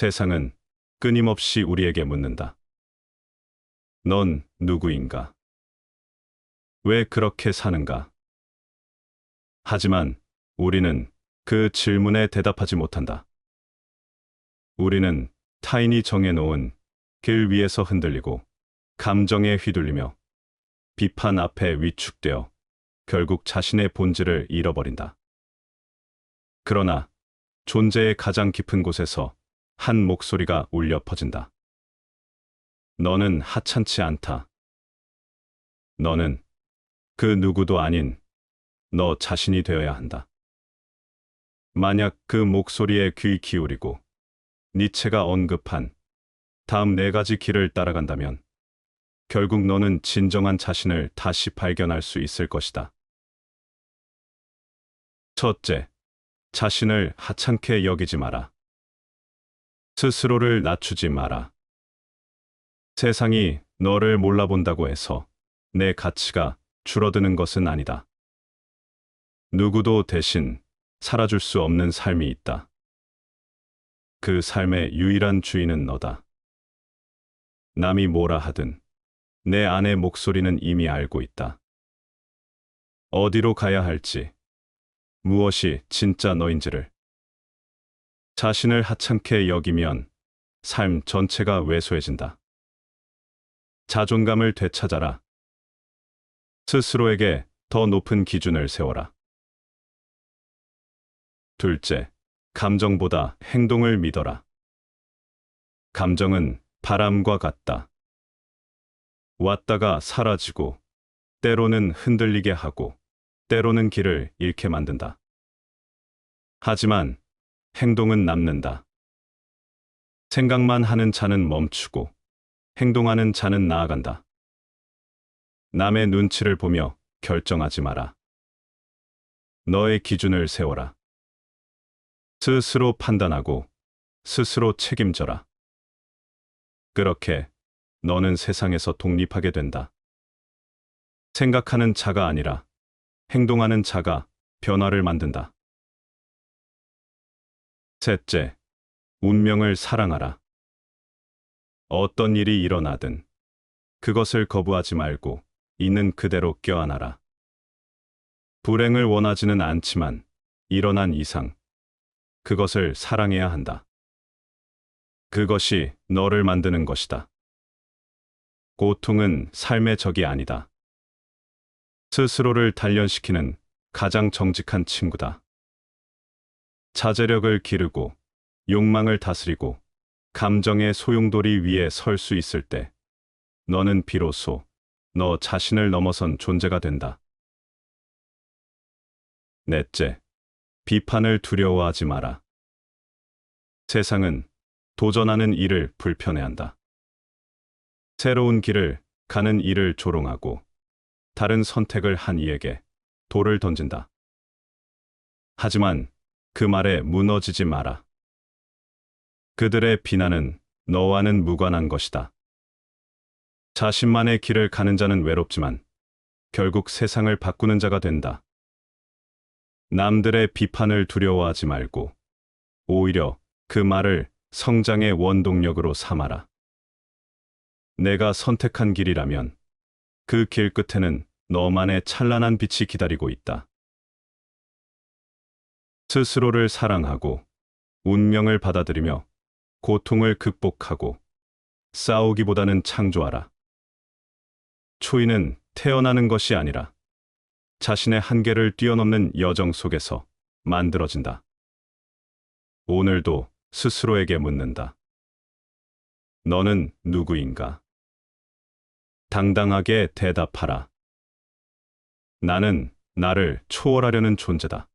세상은 끊임없이 우리에게 묻는다. 넌 누구인가? 왜 그렇게 사는가? 하지만 우리는 그 질문에 대답하지 못한다. 우리는 타인이 정해놓은 길 위에서 흔들리고 감정에 휘둘리며 비판 앞에 위축되어 결국 자신의 본질을 잃어버린다. 그러나 존재의 가장 깊은 곳에서 한 목소리가 울려 퍼진다. 너는 하찮지 않다. 너는 그 누구도 아닌 너 자신이 되어야 한다. 만약 그 목소리에 귀 기울이고 니체가 언급한 다음 4가지 길을 따라간다면 결국 너는 진정한 자신을 다시 발견할 수 있을 것이다. 첫째, 자신을 하찮게 여기지 마라. 스스로를 낮추지 마라. 세상이 너를 몰라본다고 해서 내 가치가 줄어드는 것은 아니다. 누구도 대신 살아줄 수 없는 삶이 있다. 그 삶의 유일한 주인은 너다. 남이 뭐라 하든 내 안의 목소리는 이미 알고 있다. 어디로 가야 할지, 무엇이 진짜 너인지를. 자신을 하찮게 여기면 삶 전체가 왜소해진다. 자존감을 되찾아라. 스스로에게 더 높은 기준을 세워라. 둘째, 감정보다 행동을 믿어라. 감정은 바람과 같다. 왔다가 사라지고, 때로는 흔들리게 하고, 때로는 길을 잃게 만든다. 하지만 행동은 남는다. 생각만 하는 자는 멈추고, 행동하는 자는 나아간다. 남의 눈치를 보며 결정하지 마라. 너의 기준을 세워라. 스스로 판단하고 스스로 책임져라. 그렇게 너는 세상에서 독립하게 된다. 생각하는 자가 아니라 행동하는 자가 변화를 만든다. 셋째, 운명을 사랑하라. 어떤 일이 일어나든 그것을 거부하지 말고 있는 그대로 껴안아라. 불행을 원하지는 않지만 일어난 이상 그것을 사랑해야 한다. 그것이 너를 만드는 것이다. 고통은 삶의 적이 아니다. 스스로를 단련시키는 가장 정직한 친구다. 자제력을 기르고 욕망을 다스리고 감정의 소용돌이 위에 설 수 있을 때 너는 비로소 너 자신을 넘어선 존재가 된다. 넷째, 비판을 두려워하지 마라. 세상은 도전하는 이를 불편해한다. 새로운 길을 가는 이를 조롱하고 다른 선택을 한 이에게 돌을 던진다. 하지만 그 말에 무너지지 마라. 그들의 비난은 너와는 무관한 것이다. 자신만의 길을 가는 자는 외롭지만 결국 세상을 바꾸는 자가 된다. 남들의 비판을 두려워하지 말고 오히려 그 말을 성장의 원동력으로 삼아라. 내가 선택한 길이라면 그 길 끝에는 너만의 찬란한 빛이 기다리고 있다. 스스로를 사랑하고 운명을 받아들이며 고통을 극복하고 싸우기보다는 창조하라. 초인은 태어나는 것이 아니라 자신의 한계를 뛰어넘는 여정 속에서 만들어진다. 오늘도 스스로에게 묻는다. 너는 누구인가? 당당하게 대답하라. 나는 나를 초월하려는 존재다.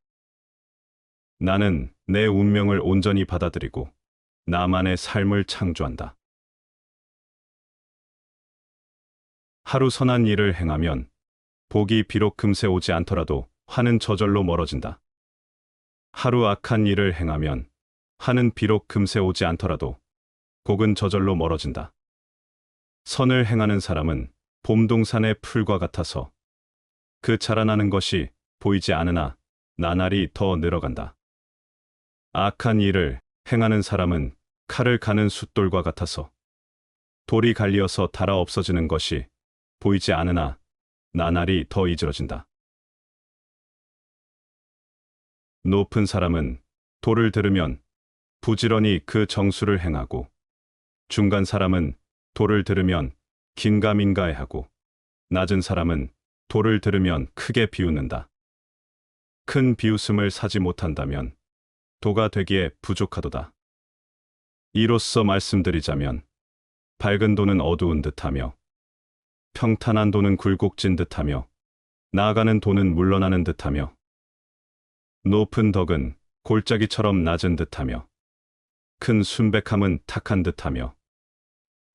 나는 내 운명을 온전히 받아들이고 나만의 삶을 창조한다. 하루 선한 일을 행하면 복이 비록 금세 오지 않더라도 화는 저절로 멀어진다. 하루 악한 일을 행하면 화는 비록 금세 오지 않더라도 복은 저절로 멀어진다. 선을 행하는 사람은 봄동산의 풀과 같아서 그 자라나는 것이 보이지 않으나 나날이 더 늘어간다. 악한 일을 행하는 사람은 칼을 가는 숫돌과 같아서 돌이 갈리어서 닳아 없어지는 것이 보이지 않으나 나날이 더 이질어진다. 높은 사람은 도를 들으면 부지런히 그 정수를 행하고, 중간 사람은 도를 들으면 긴가민가해하고, 낮은 사람은 도를 들으면 크게 비웃는다. 큰 비웃음을 사지 못한다면 도가 되기에 부족하도다. 이로써 말씀드리자면, 밝은 도는 어두운 듯하며, 평탄한 도는 굴곡진 듯하며, 나아가는 도는 물러나는 듯하며, 높은 덕은 골짜기처럼 낮은 듯하며, 큰 순백함은 탁한 듯하며,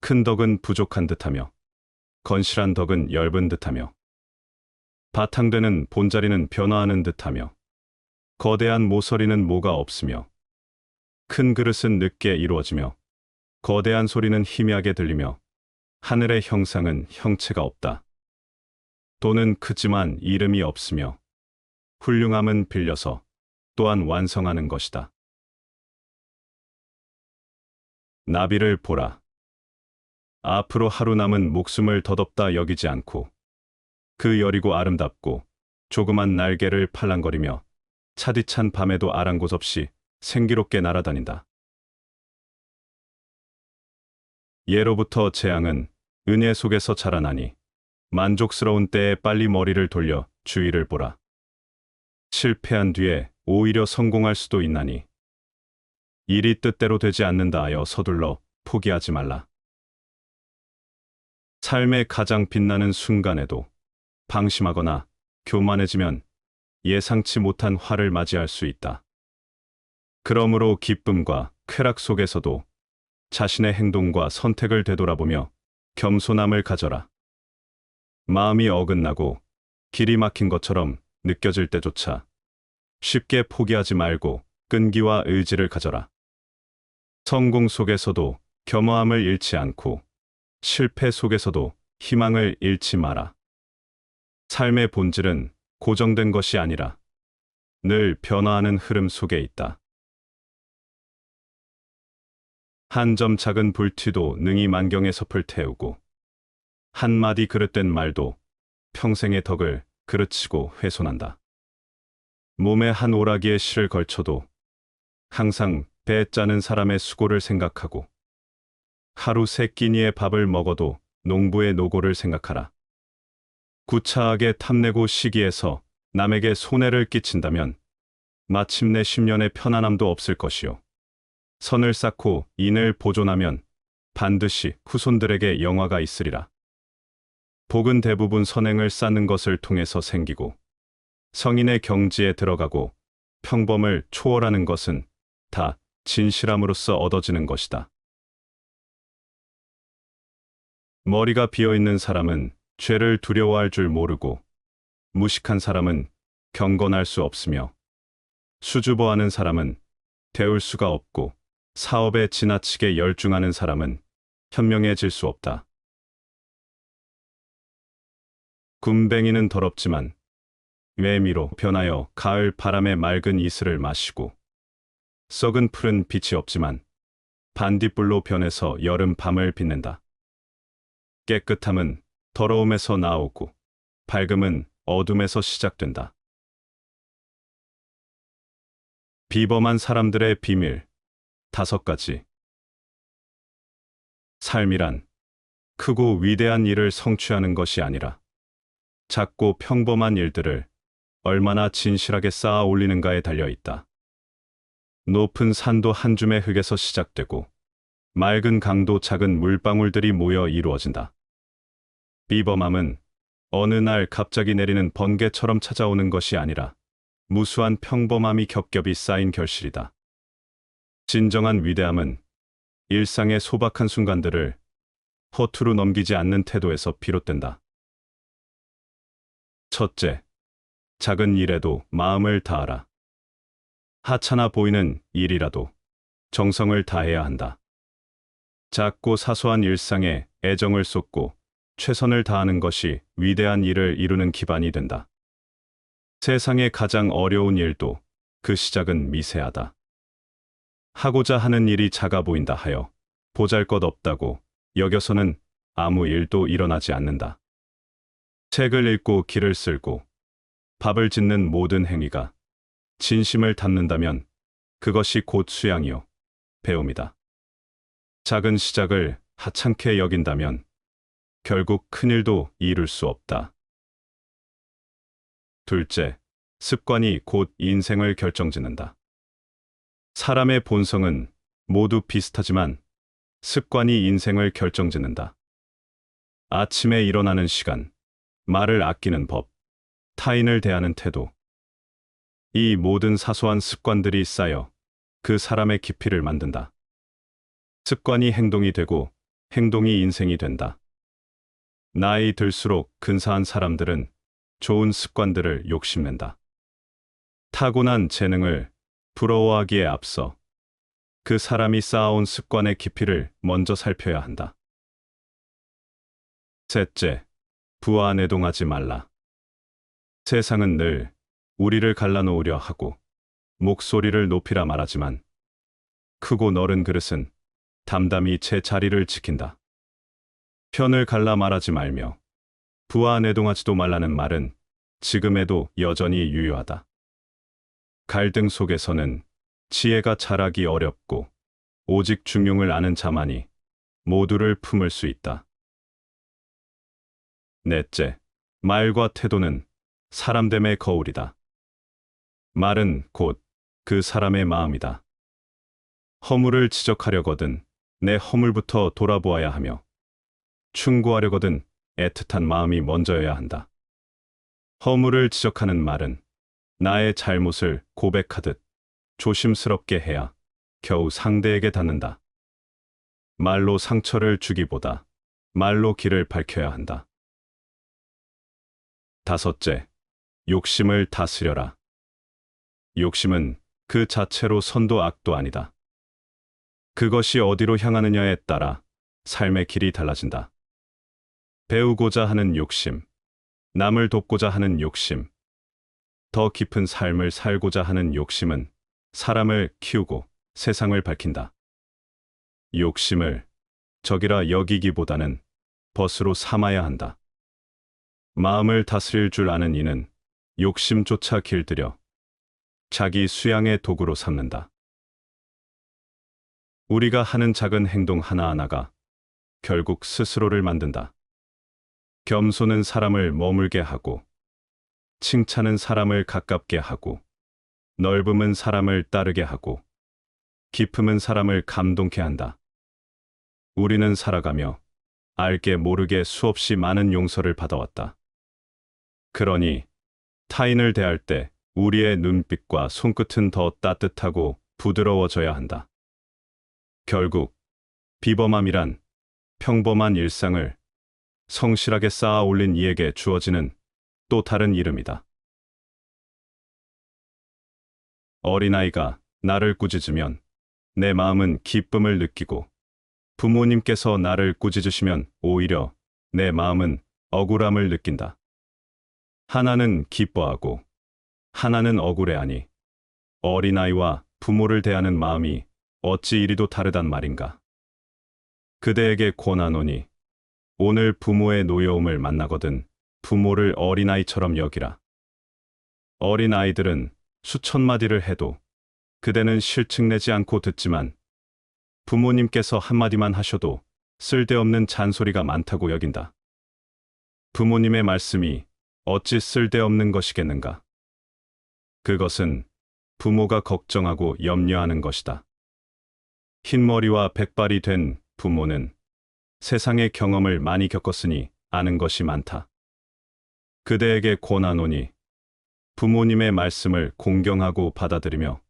큰 덕은 부족한 듯하며, 건실한 덕은 엷은 듯하며, 바탕되는 본자리는 변화하는 듯하며, 거대한 모서리는 모가 없으며, 큰 그릇은 늦게 이루어지며, 거대한 소리는 희미하게 들리며, 하늘의 형상은 형체가 없다. 도는 크지만 이름이 없으며, 훌륭함은 빌려서 또한 완성하는 것이다. 나비를 보라. 앞으로 하루 남은 목숨을 덧없다 여기지 않고, 그 여리고 아름답고 조그만 날개를 팔랑거리며 차디찬 밤에도 아랑곳 없이 생기롭게 날아다닌다. 예로부터 재앙은 은혜 속에서 자라나니, 만족스러운 때에 빨리 머리를 돌려 주위를 보라. 실패한 뒤에 오히려 성공할 수도 있나니, 일이 뜻대로 되지 않는다 하여 서둘러 포기하지 말라. 삶의 가장 빛나는 순간에도 방심하거나 교만해지면 예상치 못한 화를 맞이할 수 있다. 그러므로 기쁨과 쾌락 속에서도 자신의 행동과 선택을 되돌아보며 겸손함을 가져라. 마음이 어긋나고 길이 막힌 것처럼 느껴질 때조차 쉽게 포기하지 말고 끈기와 의지를 가져라. 성공 속에서도 겸허함을 잃지 않고, 실패 속에서도 희망을 잃지 마라. 삶의 본질은 고정된 것이 아니라 늘 변화하는 흐름 속에 있다. 한 점 작은 불티도 능히 만경의 섭을 태우고, 한마디 그릇된 말도 평생의 덕을 그르치고 훼손한다. 몸에 한 오라기의 실을 걸쳐도 항상 배 짜는 사람의 수고를 생각하고, 하루 세 끼니의 밥을 먹어도 농부의 노고를 생각하라. 구차하게 탐내고 시기해서 남에게 손해를 끼친다면 마침내 10년의 편안함도 없을 것이요. 선을 쌓고 인을 보존하면 반드시 후손들에게 영화가 있으리라. 복은 대부분 선행을 쌓는 것을 통해서 생기고, 성인의 경지에 들어가고 평범을 초월하는 것은 다 진실함으로써 얻어지는 것이다. 머리가 비어있는 사람은 죄를 두려워할 줄 모르고, 무식한 사람은 경건할 수 없으며, 수줍어하는 사람은 배울 수가 없고, 사업에 지나치게 열중하는 사람은 현명해질 수 없다. 굼벵이는 더럽지만 매미로 변하여 가을 바람의 맑은 이슬을 마시고, 썩은 풀은 빛이 없지만 반딧불로 변해서 여름 밤을 빛낸다. 깨끗함은 더러움에서 나오고, 밝음은 어둠에서 시작된다. 비범한 사람들의 비밀 5가지. 삶이란 크고 위대한 일을 성취하는 것이 아니라 작고 평범한 일들을 얼마나 진실하게 쌓아 올리는가에 달려 있다. 높은 산도 한 줌의 흙에서 시작되고, 맑은 강도 작은 물방울들이 모여 이루어진다. 비범함은 어느 날 갑자기 내리는 번개처럼 찾아오는 것이 아니라 무수한 평범함이 겹겹이 쌓인 결실이다. 진정한 위대함은 일상의 소박한 순간들을 허투루 넘기지 않는 태도에서 비롯된다. 첫째, 작은 일에도 마음을 다하라. 하찮아 보이는 일이라도 정성을 다해야 한다. 작고 사소한 일상에 애정을 쏟고 최선을 다하는 것이 위대한 일을 이루는 기반이 된다. 세상의 가장 어려운 일도 그 시작은 미세하다. 하고자 하는 일이 작아 보인다 하여 보잘것없다고 여겨서는 아무 일도 일어나지 않는다. 책을 읽고 길을 쓸고 밥을 짓는 모든 행위가 진심을 담는다면 그것이 곧 수양이요 배움이다. 작은 시작을 하찮게 여긴다면 결국 큰 일도 이룰 수 없다. 둘째, 습관이 곧 인생을 결정짓는다. 사람의 본성은 모두 비슷하지만 습관이 인생을 결정짓는다. 아침에 일어나는 시간, 말을 아끼는 법, 타인을 대하는 태도. 이 모든 사소한 습관들이 쌓여 그 사람의 깊이를 만든다. 습관이 행동이 되고 행동이 인생이 된다. 나이 들수록 근사한 사람들은 좋은 습관들을 욕심낸다. 타고난 재능을 부러워하기에 앞서 그 사람이 쌓아온 습관의 깊이를 먼저 살펴야 한다. 셋째, 부하내동하지 말라. 세상은 늘 우리를 갈라놓으려 하고 목소리를 높이라 말하지만 크고 너른 그릇은 담담히 제 자리를 지킨다. 편을 갈라 말하지 말며 부하내동하지도 말라는 말은 지금에도 여전히 유효하다. 갈등 속에서는 지혜가 자라기 어렵고 오직 중용을 아는 자만이 모두를 품을 수 있다. 넷째, 말과 태도는 사람됨의 거울이다. 말은 곧 그 사람의 마음이다. 허물을 지적하려거든 내 허물부터 돌아보아야 하며 충고하려거든 애틋한 마음이 먼저여야 한다. 허물을 지적하는 말은 나의 잘못을 고백하듯 조심스럽게 해야 겨우 상대에게 닿는다. 말로 상처를 주기보다 말로 길을 밝혀야 한다. 다섯째, 욕심을 다스려라. 욕심은 그 자체로 선도 악도 아니다. 그것이 어디로 향하느냐에 따라 삶의 길이 달라진다. 배우고자 하는 욕심, 남을 돕고자 하는 욕심, 더 깊은 삶을 살고자 하는 욕심은 사람을 키우고 세상을 밝힌다. 욕심을 적이라 여기기보다는 벗으로 삼아야 한다. 마음을 다스릴 줄 아는 이는 욕심조차 길들여 자기 수양의 도구로 삼는다. 우리가 하는 작은 행동 하나하나가 결국 스스로를 만든다. 겸손은 사람을 머물게 하고, 칭찬은 사람을 가깝게 하고, 넓음은 사람을 따르게 하고, 깊음은 사람을 감동케 한다. 우리는 살아가며 알게 모르게 수없이 많은 용서를 받아왔다. 그러니 타인을 대할 때 우리의 눈빛과 손끝은 더 따뜻하고 부드러워져야 한다. 결국 비범함이란 평범한 일상을 성실하게 쌓아 올린 이에게 주어지는 또 다른 이름이다. 어린아이가 나를 꾸짖으면 내 마음은 기쁨을 느끼고 부모님께서 나를 꾸짖으시면 오히려 내 마음은 억울함을 느낀다. 하나는 기뻐하고 하나는 억울해하니 어린아이와 부모를 대하는 마음이 어찌 이리도 다르단 말인가. 그대에게 권하노니 오늘 부모의 노여움을 만나거든 부모를 어린아이처럼 여기라. 어린아이들은 수천 마디를 해도 그대는 실증내지 않고 듣지만 부모님께서 한마디만 하셔도 쓸데없는 잔소리가 많다고 여긴다. 부모님의 말씀이 어찌 쓸데없는 것이겠는가. 그것은 부모가 걱정하고 염려하는 것이다. 흰머리와 백발이 된 부모는 세상의 경험을 많이 겪었으니 아는 것이 많다. 그대에게 권하노니 부모님의 말씀을 공경하고 받아들이며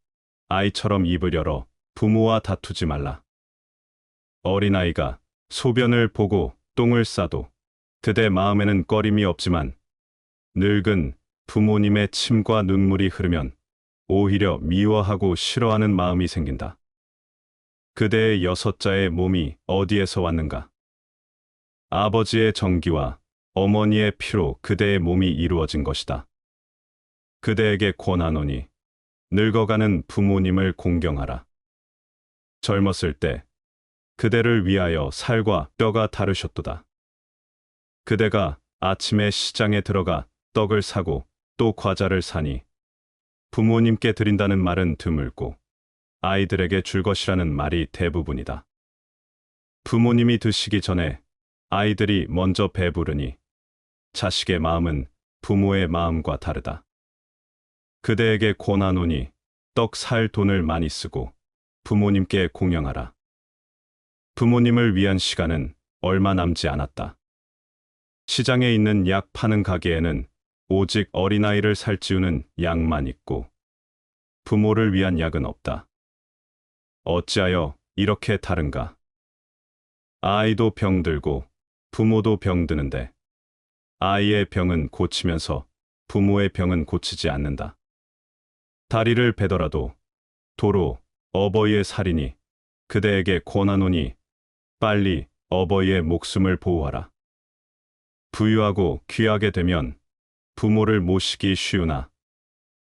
아이처럼 입을 열어 부모와 다투지 말라. 어린아이가 소변을 보고 똥을 싸도 그대 마음에는 꺼림이 없지만 늙은 부모님의 침과 눈물이 흐르면 오히려 미워하고 싫어하는 마음이 생긴다. 그대의 6자의 몸이 어디에서 왔는가? 아버지의 정기와 어머니의 피로 그대의 몸이 이루어진 것이다. 그대에게 권하노니 늙어가는 부모님을 공경하라. 젊었을 때 그대를 위하여 살과 뼈가 다르셨도다. 그대가 아침에 시장에 들어가 떡을 사고 또 과자를 사니 부모님께 드린다는 말은 드물고 아이들에게 줄 것이라는 말이 대부분이다. 부모님이 드시기 전에 아이들이 먼저 배부르니 자식의 마음은 부모의 마음과 다르다. 그대에게 권하노니 떡 살 돈을 많이 쓰고 부모님께 공양하라. 부모님을 위한 시간은 얼마 남지 않았다. 시장에 있는 약 파는 가게에는 오직 어린아이를 살찌우는 약만 있고 부모를 위한 약은 없다. 어찌하여 이렇게 다른가? 아이도 병들고 부모도 병드는데 아이의 병은 고치면서 부모의 병은 고치지 않는다. 다리를 베더라도 도로 어버이의 살이니 그대에게 권하노니 빨리 어버이의 목숨을 보호하라. 부유하고 귀하게 되면 부모를 모시기 쉬우나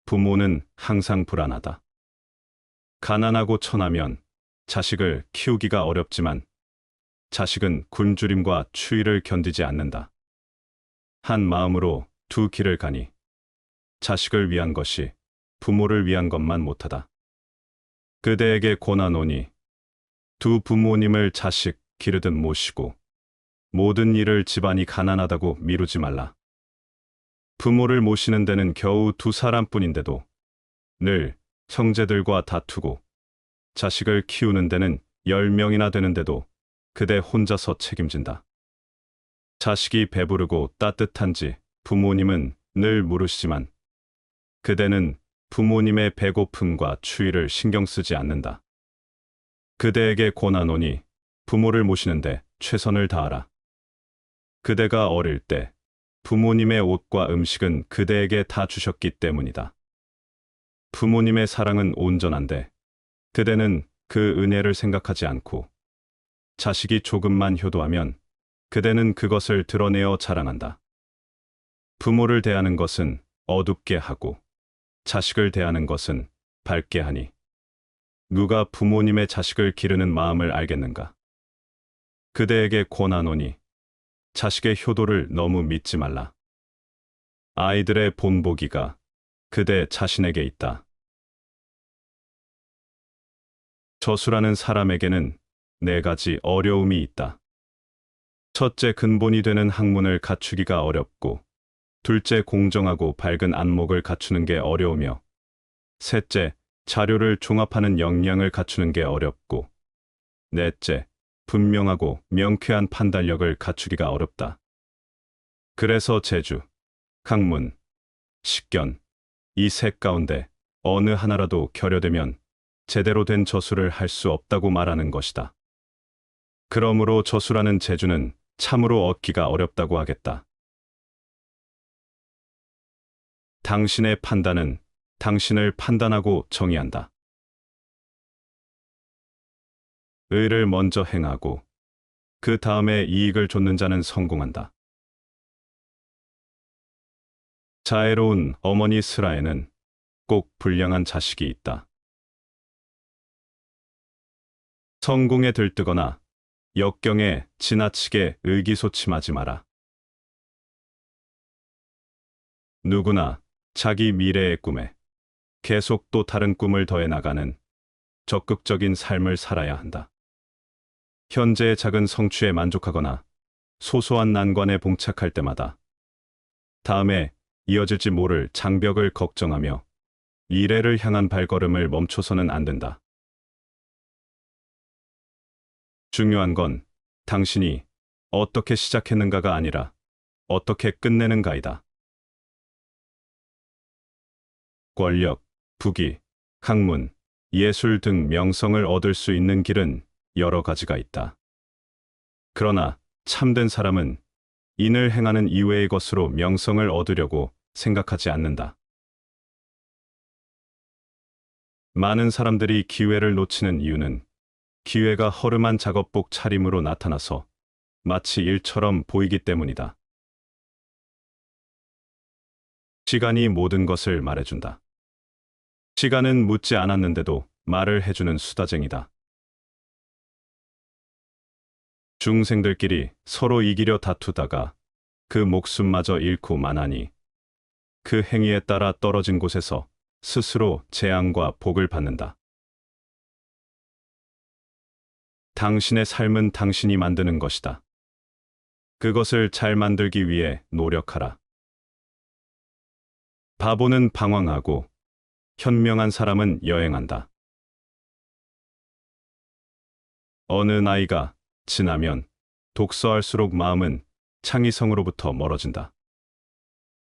부모는 항상 불안하다. 가난하고 천하면 자식을 키우기가 어렵지만 자식은 굶주림과 추위를 견디지 않는다. 한 마음으로 두 길을 가니 자식을 위한 것이 부모를 위한 것만 못하다. 그대에게 권하노니 두 부모님을 자식 기르듯 모시고 모든 일을 집안이 가난하다고 미루지 말라. 부모를 모시는 데는 겨우 두 사람뿐인데도 늘 형제들과 다투고 자식을 키우는 데는 10명이나 되는데도 그대 혼자서 책임진다. 자식이 배부르고 따뜻한지 부모님은 늘 물으시지만 그대는 부모님의 배고픔과 추위를 신경 쓰지 않는다. 그대에게 권하노니 부모를 모시는데 최선을 다하라. 그대가 어릴 때 부모님의 옷과 음식은 그대에게 다 주셨기 때문이다. 부모님의 사랑은 온전한데 그대는 그 은혜를 생각하지 않고 자식이 조금만 효도하면 그대는 그것을 드러내어 자랑한다. 부모를 대하는 것은 어둡게 하고 자식을 대하는 것은 밝게 하니 누가 부모님의 자식을 기르는 마음을 알겠는가? 그대에게 권하노니 자식의 효도를 너무 믿지 말라. 아이들의 본보기가 그대 자신에게 있다. 저수라는 사람에게는 4가지 어려움이 있다. 첫째, 근본이 되는 학문을 갖추기가 어렵고, 둘째, 공정하고 밝은 안목을 갖추는 게 어려우며, 셋째, 자료를 종합하는 역량을 갖추는 게 어렵고, 넷째, 분명하고 명쾌한 판단력을 갖추기가 어렵다. 그래서 재주, 학문, 식견, 이 셋 가운데 어느 하나라도 결여되면 제대로 된 저수를 할 수 없다고 말하는 것이다. 그러므로 저수라는 재주는 참으로 얻기가 어렵다고 하겠다. 당신의 판단은 당신을 판단하고 정의한다. 의를 먼저 행하고 그 다음에 이익을 좇는 자는 성공한다. 자애로운 어머니 스라에는 꼭 불량한 자식이 있다. 성공에 들뜨거나 역경에 지나치게 의기소침하지 마라. 누구나 자기 미래의 꿈에 계속 또 다른 꿈을 더해 나가는 적극적인 삶을 살아야 한다. 현재의 작은 성취에 만족하거나 소소한 난관에 봉착할 때마다 다음에 이어질지 모를 장벽을 걱정하며 미래를 향한 발걸음을 멈춰서는 안 된다. 중요한 건 당신이 어떻게 시작했는가가 아니라 어떻게 끝내는가이다. 권력, 부귀, 학문, 예술 등 명성을 얻을 수 있는 길은 여러 가지가 있다. 그러나 참된 사람은 인을 행하는 이외의 것으로 명성을 얻으려고 생각하지 않는다. 많은 사람들이 기회를 놓치는 이유는 기회가 허름한 작업복 차림으로 나타나서 마치 일처럼 보이기 때문이다. 시간이 모든 것을 말해준다. 시간은 묻지 않았는데도 말을 해주는 수다쟁이다. 중생들끼리 서로 이기려 다투다가 그 목숨마저 잃고 마나니 그 행위에 따라 떨어진 곳에서 스스로 재앙과 복을 받는다. 당신의 삶은 당신이 만드는 것이다. 그것을 잘 만들기 위해 노력하라. 바보는 방황하고 현명한 사람은 여행한다. 어느 나이가 지나면 독서할수록 마음은 창의성으로부터 멀어진다.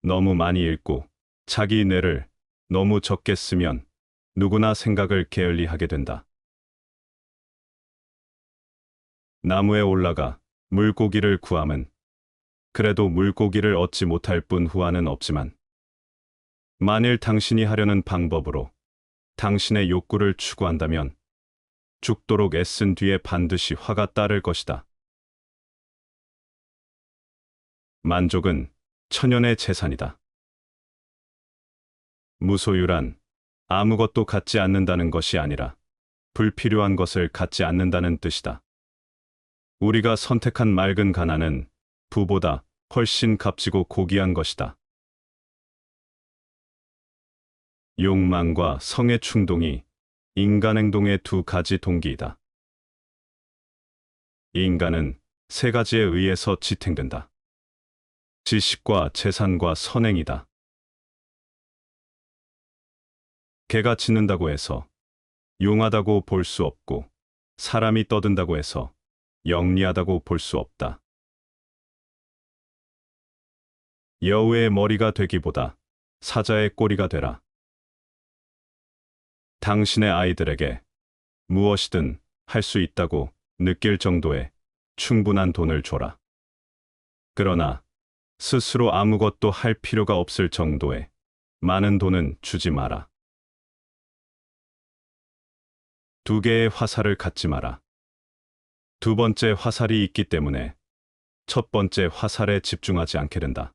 너무 많이 읽고 자기 뇌를 너무 적게 쓰면 누구나 생각을 게을리하게 된다. 나무에 올라가 물고기를 구함은 그래도 물고기를 얻지 못할 뿐 후환은 없지만 만일 당신이 하려는 방법으로 당신의 욕구를 추구한다면 죽도록 애쓴 뒤에 반드시 화가 따를 것이다. 만족은 천연의 재산이다. 무소유란 아무것도 갖지 않는다는 것이 아니라 불필요한 것을 갖지 않는다는 뜻이다. 우리가 선택한 맑은 가난은 부보다 훨씬 값지고 고귀한 것이다. 욕망과 성의 충동이 인간 행동의 두 가지 동기이다. 인간은 세 가지에 의해서 지탱된다. 지식과 재산과 선행이다. 개가 짖는다고 해서 용하다고 볼 수 없고 사람이 떠든다고 해서 영리하다고 볼 수 없다. 여우의 머리가 되기보다 사자의 꼬리가 되라. 당신의 아이들에게 무엇이든 할 수 있다고 느낄 정도의 충분한 돈을 줘라. 그러나 스스로 아무것도 할 필요가 없을 정도의 많은 돈은 주지 마라. 두 개의 화살을 갖지 마라. 두 번째 화살이 있기 때문에 첫 번째 화살에 집중하지 않게 된다.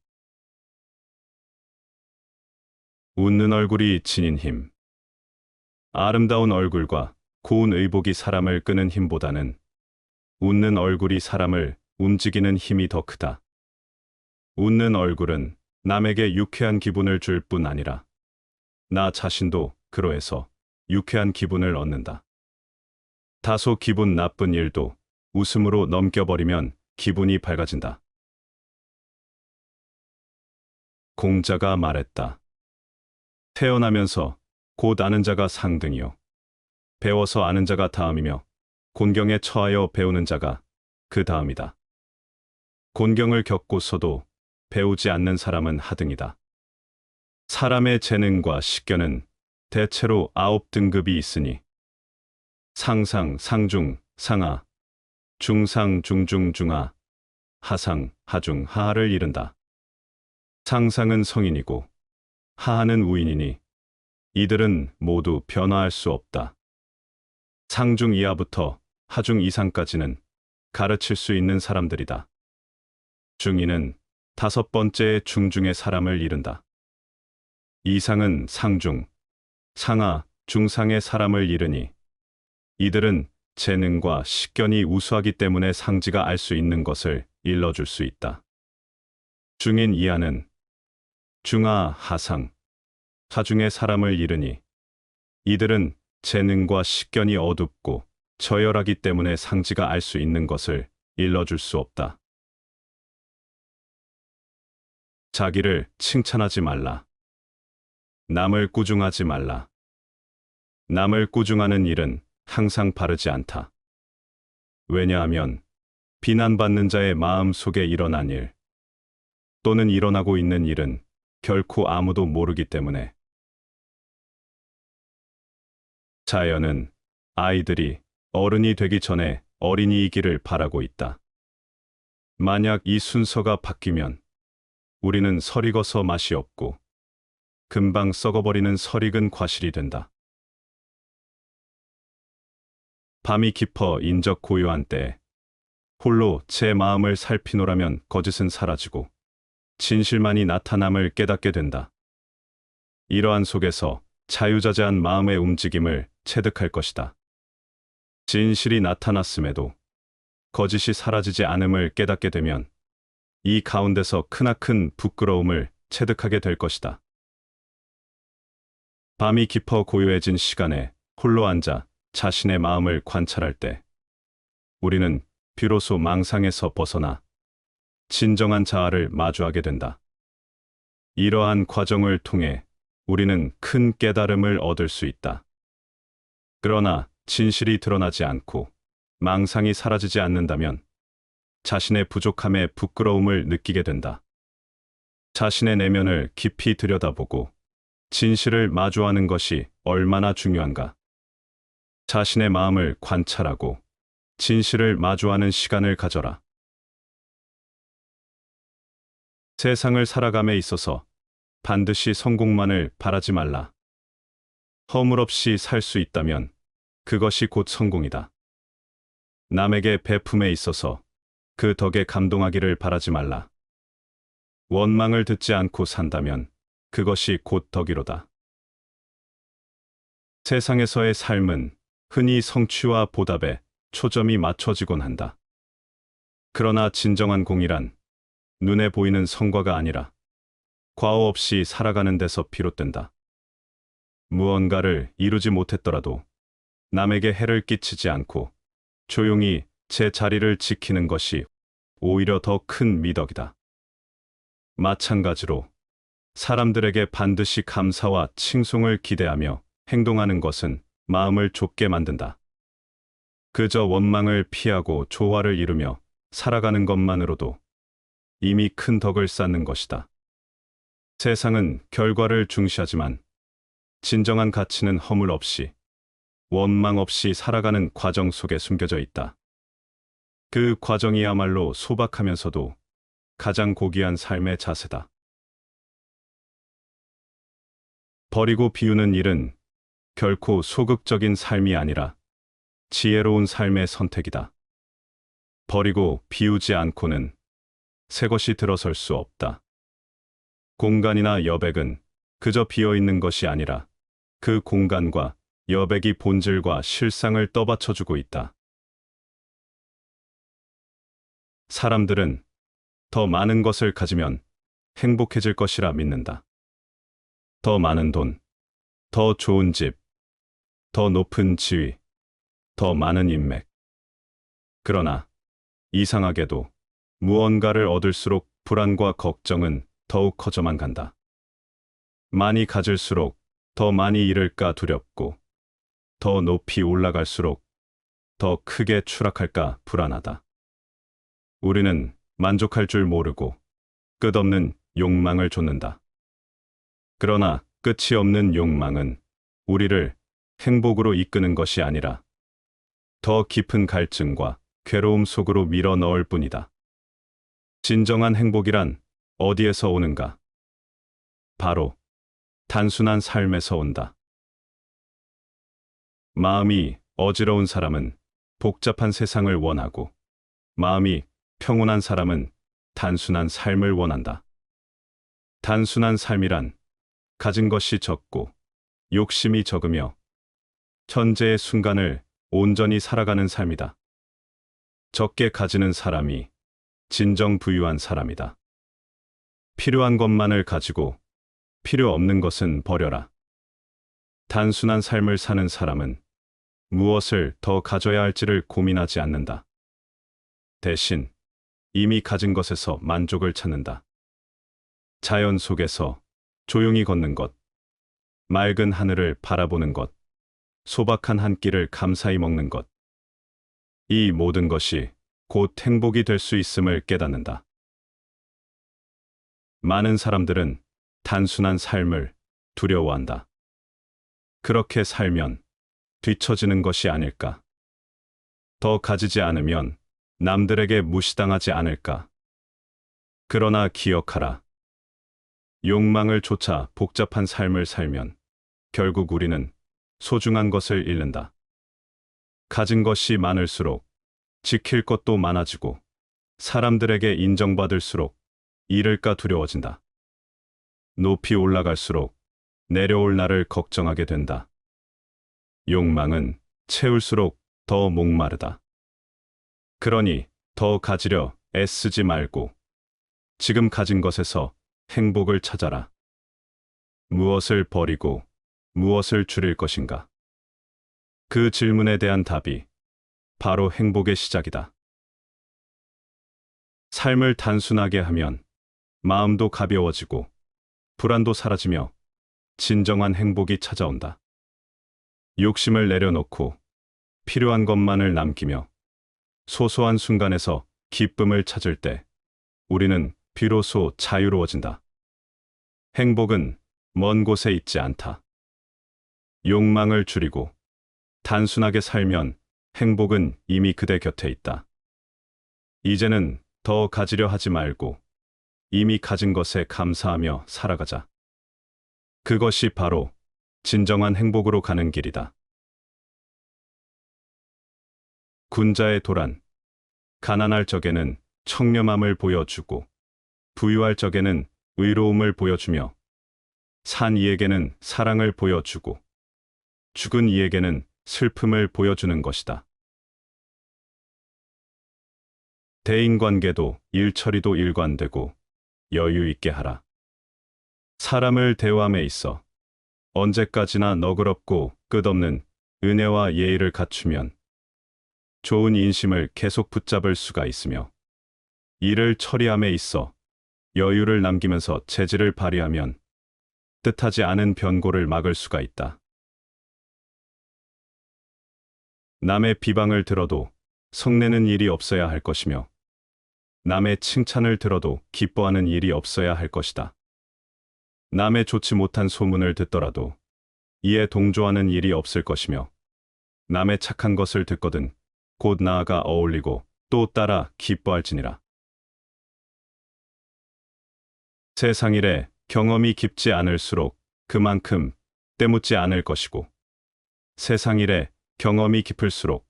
웃는 얼굴이 지닌 힘. 아름다운 얼굴과 고운 의복이 사람을 끄는 힘보다는 웃는 얼굴이 사람을 움직이는 힘이 더 크다. 웃는 얼굴은 남에게 유쾌한 기분을 줄 뿐 아니라 나 자신도 그로해서 유쾌한 기분을 얻는다. 다소 기분 나쁜 일도 웃음으로 넘겨버리면 기분이 밝아진다. 공자가 말했다. 태어나면서 곧 아는 자가 상등이요. 배워서 아는 자가 다음이며 곤경에 처하여 배우는 자가 그 다음이다. 곤경을 겪고서도 배우지 않는 사람은 하등이다. 사람의 재능과 식견은 대체로 9등급이 있으니 상상, 상중, 상하, 중상, 중중, 중하, 하상, 하중, 하하를 이른다. 상상은 성인이고 하하는 우인이니 이들은 모두 변화할 수 없다. 상중 이하부터 하중 이상까지는 가르칠 수 있는 사람들이다. 중이는 다섯 번째의 중중의 사람을 이른다. 이상은 상중, 상하, 중상의 사람을 이르니 이들은 재능과 식견이 우수하기 때문에 상지가 알 수 있는 것을 일러줄 수 있다. 중인 이하는 중하, 하상, 하중의 사람을 이르니 이들은 재능과 식견이 어둡고 저열하기 때문에 상지가 알 수 있는 것을 일러줄 수 없다. 자기를 칭찬하지 말라. 남을 꾸중하지 말라. 남을 꾸중하는 일은 항상 바르지 않다. 왜냐하면 비난받는 자의 마음 속에 일어난 일 또는 일어나고 있는 일은 결코 아무도 모르기 때문에. 자연은 아이들이 어른이 되기 전에 어린이이기를 바라고 있다. 만약 이 순서가 바뀌면 우리는 설익어서 맛이 없고 금방 썩어버리는 설익은 과실이 된다. 밤이 깊어 인적 고요한 때에 홀로 제 마음을 살피노라면 거짓은 사라지고 진실만이 나타남을 깨닫게 된다. 이러한 속에서 자유자재한 마음의 움직임을 체득할 것이다. 진실이 나타났음에도 거짓이 사라지지 않음을 깨닫게 되면 이 가운데서 크나큰 부끄러움을 체득하게 될 것이다. 밤이 깊어 고요해진 시간에 홀로 앉아 자신의 마음을 관찰할 때 우리는 비로소 망상에서 벗어나 진정한 자아를 마주하게 된다. 이러한 과정을 통해 우리는 큰 깨달음을 얻을 수 있다. 그러나 진실이 드러나지 않고 망상이 사라지지 않는다면 자신의 부족함에 부끄러움을 느끼게 된다. 자신의 내면을 깊이 들여다보고 진실을 마주하는 것이 얼마나 중요한가. 자신의 마음을 관찰하고 진실을 마주하는 시간을 가져라. 세상을 살아감에 있어서 반드시 성공만을 바라지 말라. 허물 없이 살 수 있다면 그것이 곧 성공이다. 남에게 베품에 있어서 그 덕에 감동하기를 바라지 말라. 원망을 듣지 않고 산다면 그것이 곧 덕이로다. 세상에서의 삶은 흔히 성취와 보답에 초점이 맞춰지곤 한다. 그러나 진정한 공이란 눈에 보이는 성과가 아니라 과오 없이 살아가는 데서 비롯된다. 무언가를 이루지 못했더라도 남에게 해를 끼치지 않고 조용히 제 자리를 지키는 것이 오히려 더 큰 미덕이다. 마찬가지로 사람들에게 반드시 감사와 칭송을 기대하며 행동하는 것은 마음을 좁게 만든다. 그저 원망을 피하고 조화를 이루며 살아가는 것만으로도 이미 큰 덕을 쌓는 것이다. 세상은 결과를 중시하지만 진정한 가치는 허물 없이 원망 없이 살아가는 과정 속에 숨겨져 있다. 그 과정이야말로 소박하면서도 가장 고귀한 삶의 자세다. 버리고 비우는 일은 결코 소극적인 삶이 아니라 지혜로운 삶의 선택이다. 버리고 비우지 않고는 새 것이 들어설 수 없다. 공간이나 여백은 그저 비어있는 것이 아니라 그 공간과 여백이 본질과 실상을 떠받쳐주고 있다. 사람들은 더 많은 것을 가지면 행복해질 것이라 믿는다. 더 많은 돈, 더 좋은 집, 더 높은 지위, 더 많은 인맥. 그러나 이상하게도 무언가를 얻을수록 불안과 걱정은 더욱 커져만 간다. 많이 가질수록 더 많이 잃을까 두렵고, 더 높이 올라갈수록 더 크게 추락할까 불안하다. 우리는 만족할 줄 모르고 끝없는 욕망을 좇는다. 그러나 끝이 없는 욕망은 우리를 행복으로 이끄는 것이 아니라 더 깊은 갈증과 괴로움 속으로 밀어 넣을 뿐이다. 진정한 행복이란 어디에서 오는가? 바로 단순한 삶에서 온다. 마음이 어지러운 사람은 복잡한 세상을 원하고, 마음이 평온한 사람은 단순한 삶을 원한다. 단순한 삶이란 가진 것이 적고 욕심이 적으며 현재의 순간을 온전히 살아가는 삶이다. 적게 가지는 사람이 진정 부유한 사람이다. 필요한 것만을 가지고 필요 없는 것은 버려라. 단순한 삶을 사는 사람은 무엇을 더 가져야 할지를 고민하지 않는다. 대신 이미 가진 것에서 만족을 찾는다. 자연 속에서 조용히 걷는 것, 맑은 하늘을 바라보는 것, 소박한 한 끼를 감사히 먹는 것. 이 모든 것이 곧 행복이 될 수 있음을 깨닫는다. 많은 사람들은 단순한 삶을 두려워한다. 그렇게 살면 뒤처지는 것이 아닐까? 더 가지지 않으면 남들에게 무시당하지 않을까? 그러나 기억하라. 욕망을 쫓아 복잡한 삶을 살면 결국 우리는 소중한 것을 잃는다. 가진 것이 많을수록 지킬 것도 많아지고, 사람들에게 인정받을수록 잃을까 두려워진다. 높이 올라갈수록 내려올 날을 걱정하게 된다. 욕망은 채울수록 더 목마르다. 그러니 더 가지려 애쓰지 말고 지금 가진 것에서 행복을 찾아라. 무엇을 버리고 무엇을 줄일 것인가? 그 질문에 대한 답이 바로 행복의 시작이다. 삶을 단순하게 하면 마음도 가벼워지고 불안도 사라지며 진정한 행복이 찾아온다. 욕심을 내려놓고 필요한 것만을 남기며 소소한 순간에서 기쁨을 찾을 때 우리는 비로소 자유로워진다. 행복은 먼 곳에 있지 않다. 욕망을 줄이고 단순하게 살면 행복은 이미 그대 곁에 있다. 이제는 더 가지려 하지 말고 이미 가진 것에 감사하며 살아가자. 그것이 바로 진정한 행복으로 가는 길이다. 군자의 도란. 가난할 적에는 청렴함을 보여주고 부유할 적에는 의로움을 보여주며 산 이에게는 사랑을 보여주고 죽은 이에게는 슬픔을 보여주는 것이다. 대인관계도 일처리도 일관되고 여유 있게 하라. 사람을 대화함에 있어 언제까지나 너그럽고 끝없는 은혜와 예의를 갖추면 좋은 인심을 계속 붙잡을 수가 있으며 일을 처리함에 있어 여유를 남기면서 재질을 발휘하면 뜻하지 않은 변고를 막을 수가 있다. 남의 비방을 들어도 성내는 일이 없어야 할 것이며 남의 칭찬을 들어도 기뻐하는 일이 없어야 할 것이다. 남의 좋지 못한 소문을 듣더라도 이에 동조하는 일이 없을 것이며 남의 착한 것을 듣거든 곧 나아가 어울리고 또 따라 기뻐할지니라. 세상 일에 경험이 깊지 않을수록 그만큼 때묻지 않을 것이고 세상 일에 경험이 깊을수록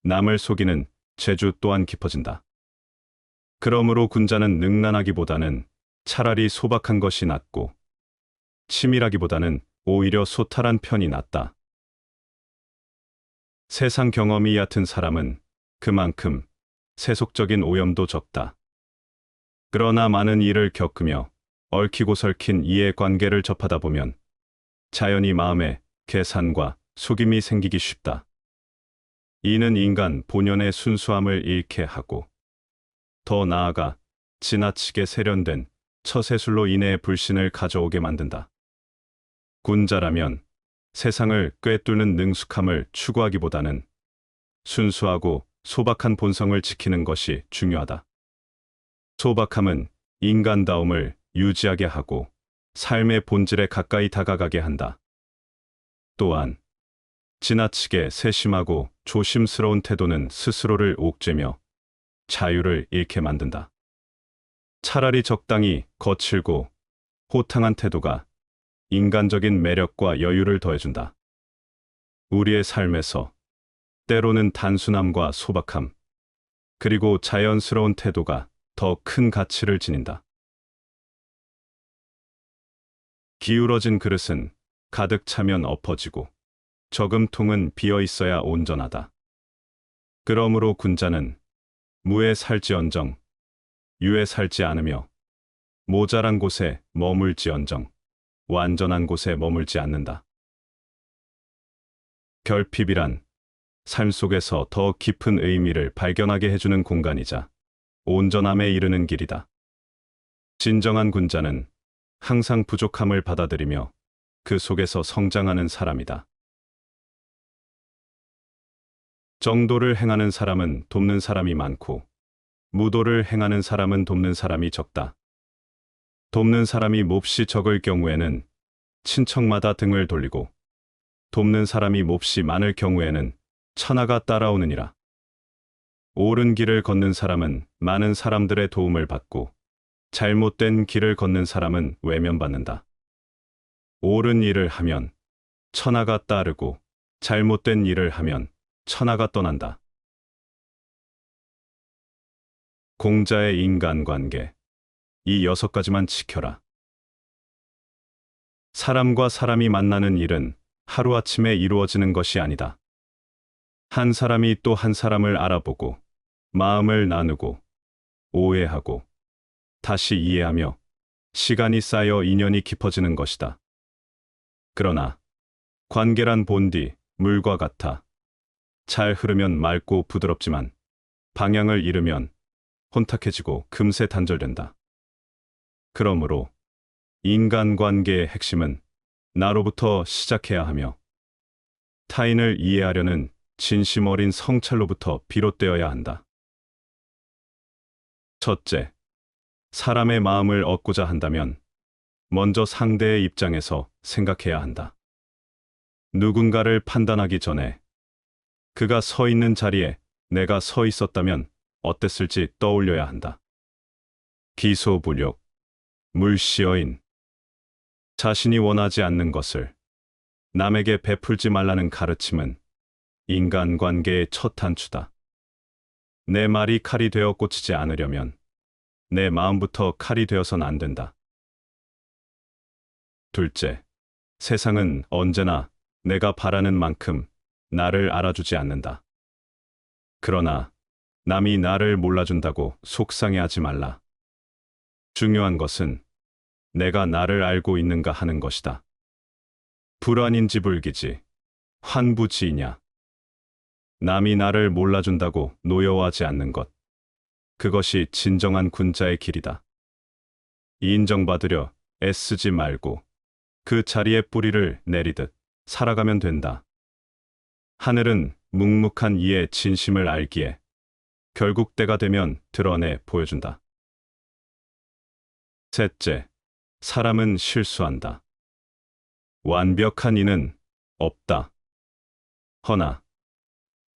남을 속이는 재주 또한 깊어진다. 그러므로 군자는 능란하기보다는 차라리 소박한 것이 낫고 치밀하기보다는 오히려 소탈한 편이 낫다. 세상 경험이 얕은 사람은 그만큼 세속적인 오염도 적다. 그러나 많은 일을 겪으며 얽히고 설킨 이해관계를 접하다 보면 자연히 마음에 계산과 속임이 생기기 쉽다. 이는 인간 본연의 순수함을 잃게 하고 더 나아가 지나치게 세련된 처세술로 인해 불신을 가져오게 만든다. 군자라면 세상을 꿰뚫는 능숙함을 추구하기보다는 순수하고 소박한 본성을 지키는 것이 중요하다. 소박함은 인간다움을 유지하게 하고 삶의 본질에 가까이 다가가게 한다. 또한 지나치게 세심하고 조심스러운 태도는 스스로를 옥죄며 자유를 잃게 만든다. 차라리 적당히 거칠고 호탕한 태도가 인간적인 매력과 여유를 더해준다. 우리의 삶에서 때로는 단순함과 소박함, 그리고 자연스러운 태도가 더 큰 가치를 지닌다. 기울어진 그릇은 가득 차면 엎어지고 저금통은 비어 있어야 온전하다. 그러므로 군자는 무에 살지언정 유에 살지 않으며 모자란 곳에 머물지언정 완전한 곳에 머물지 않는다. 결핍이란 삶 속에서 더 깊은 의미를 발견하게 해주는 공간이자 온전함에 이르는 길이다. 진정한 군자는 항상 부족함을 받아들이며 그 속에서 성장하는 사람이다. 정도를 행하는 사람은 돕는 사람이 많고 무도를 행하는 사람은 돕는 사람이 적다. 돕는 사람이 몹시 적을 경우에는 친척마다 등을 돌리고 돕는 사람이 몹시 많을 경우에는 천하가 따라오느니라. 옳은 길을 걷는 사람은 많은 사람들의 도움을 받고 잘못된 길을 걷는 사람은 외면받는다. 옳은 일을 하면 천하가 따르고 잘못된 일을 하면 천하가 떠난다. 공자의 인간관계, 이 6가지만 지켜라. 사람과 사람이 만나는 일은 하루아침에 이루어지는 것이 아니다. 한 사람이 또 한 사람을 알아보고 마음을 나누고 오해하고 다시 이해하며 시간이 쌓여 인연이 깊어지는 것이다. 그러나 관계란 본디 물과 같아 잘 흐르면 맑고 부드럽지만 방향을 잃으면 혼탁해지고 금세 단절된다. 그러므로 인간관계의 핵심은 나로부터 시작해야 하며 타인을 이해하려는 진심 어린 성찰로부터 비롯되어야 한다. 첫째, 사람의 마음을 얻고자 한다면 먼저 상대의 입장에서 생각해야 한다. 누군가를 판단하기 전에 그가 서 있는 자리에 내가 서 있었다면 어땠을지 떠올려야 한다. 기소불력, 물시어인. 자신이 원하지 않는 것을 남에게 베풀지 말라는 가르침은 인간관계의 첫 단추다. 내 말이 칼이 되어 꽂히지 않으려면 내 마음부터 칼이 되어선 안 된다. 둘째, 세상은 언제나 내가 바라는 만큼 나를 알아주지 않는다. 그러나 남이 나를 몰라준다고 속상해하지 말라. 중요한 것은 내가 나를 알고 있는가 하는 것이다. 불안인지 불기지, 환부지이냐. 남이 나를 몰라준다고 노여워하지 않는 것. 그것이 진정한 군자의 길이다. 인정받으려 애쓰지 말고 그 자리에 뿌리를 내리듯 살아가면 된다. 하늘은 묵묵한 이의 진심을 알기에 결국 때가 되면 드러내 보여준다. 셋째, 사람은 실수한다. 완벽한 이는 없다. 허나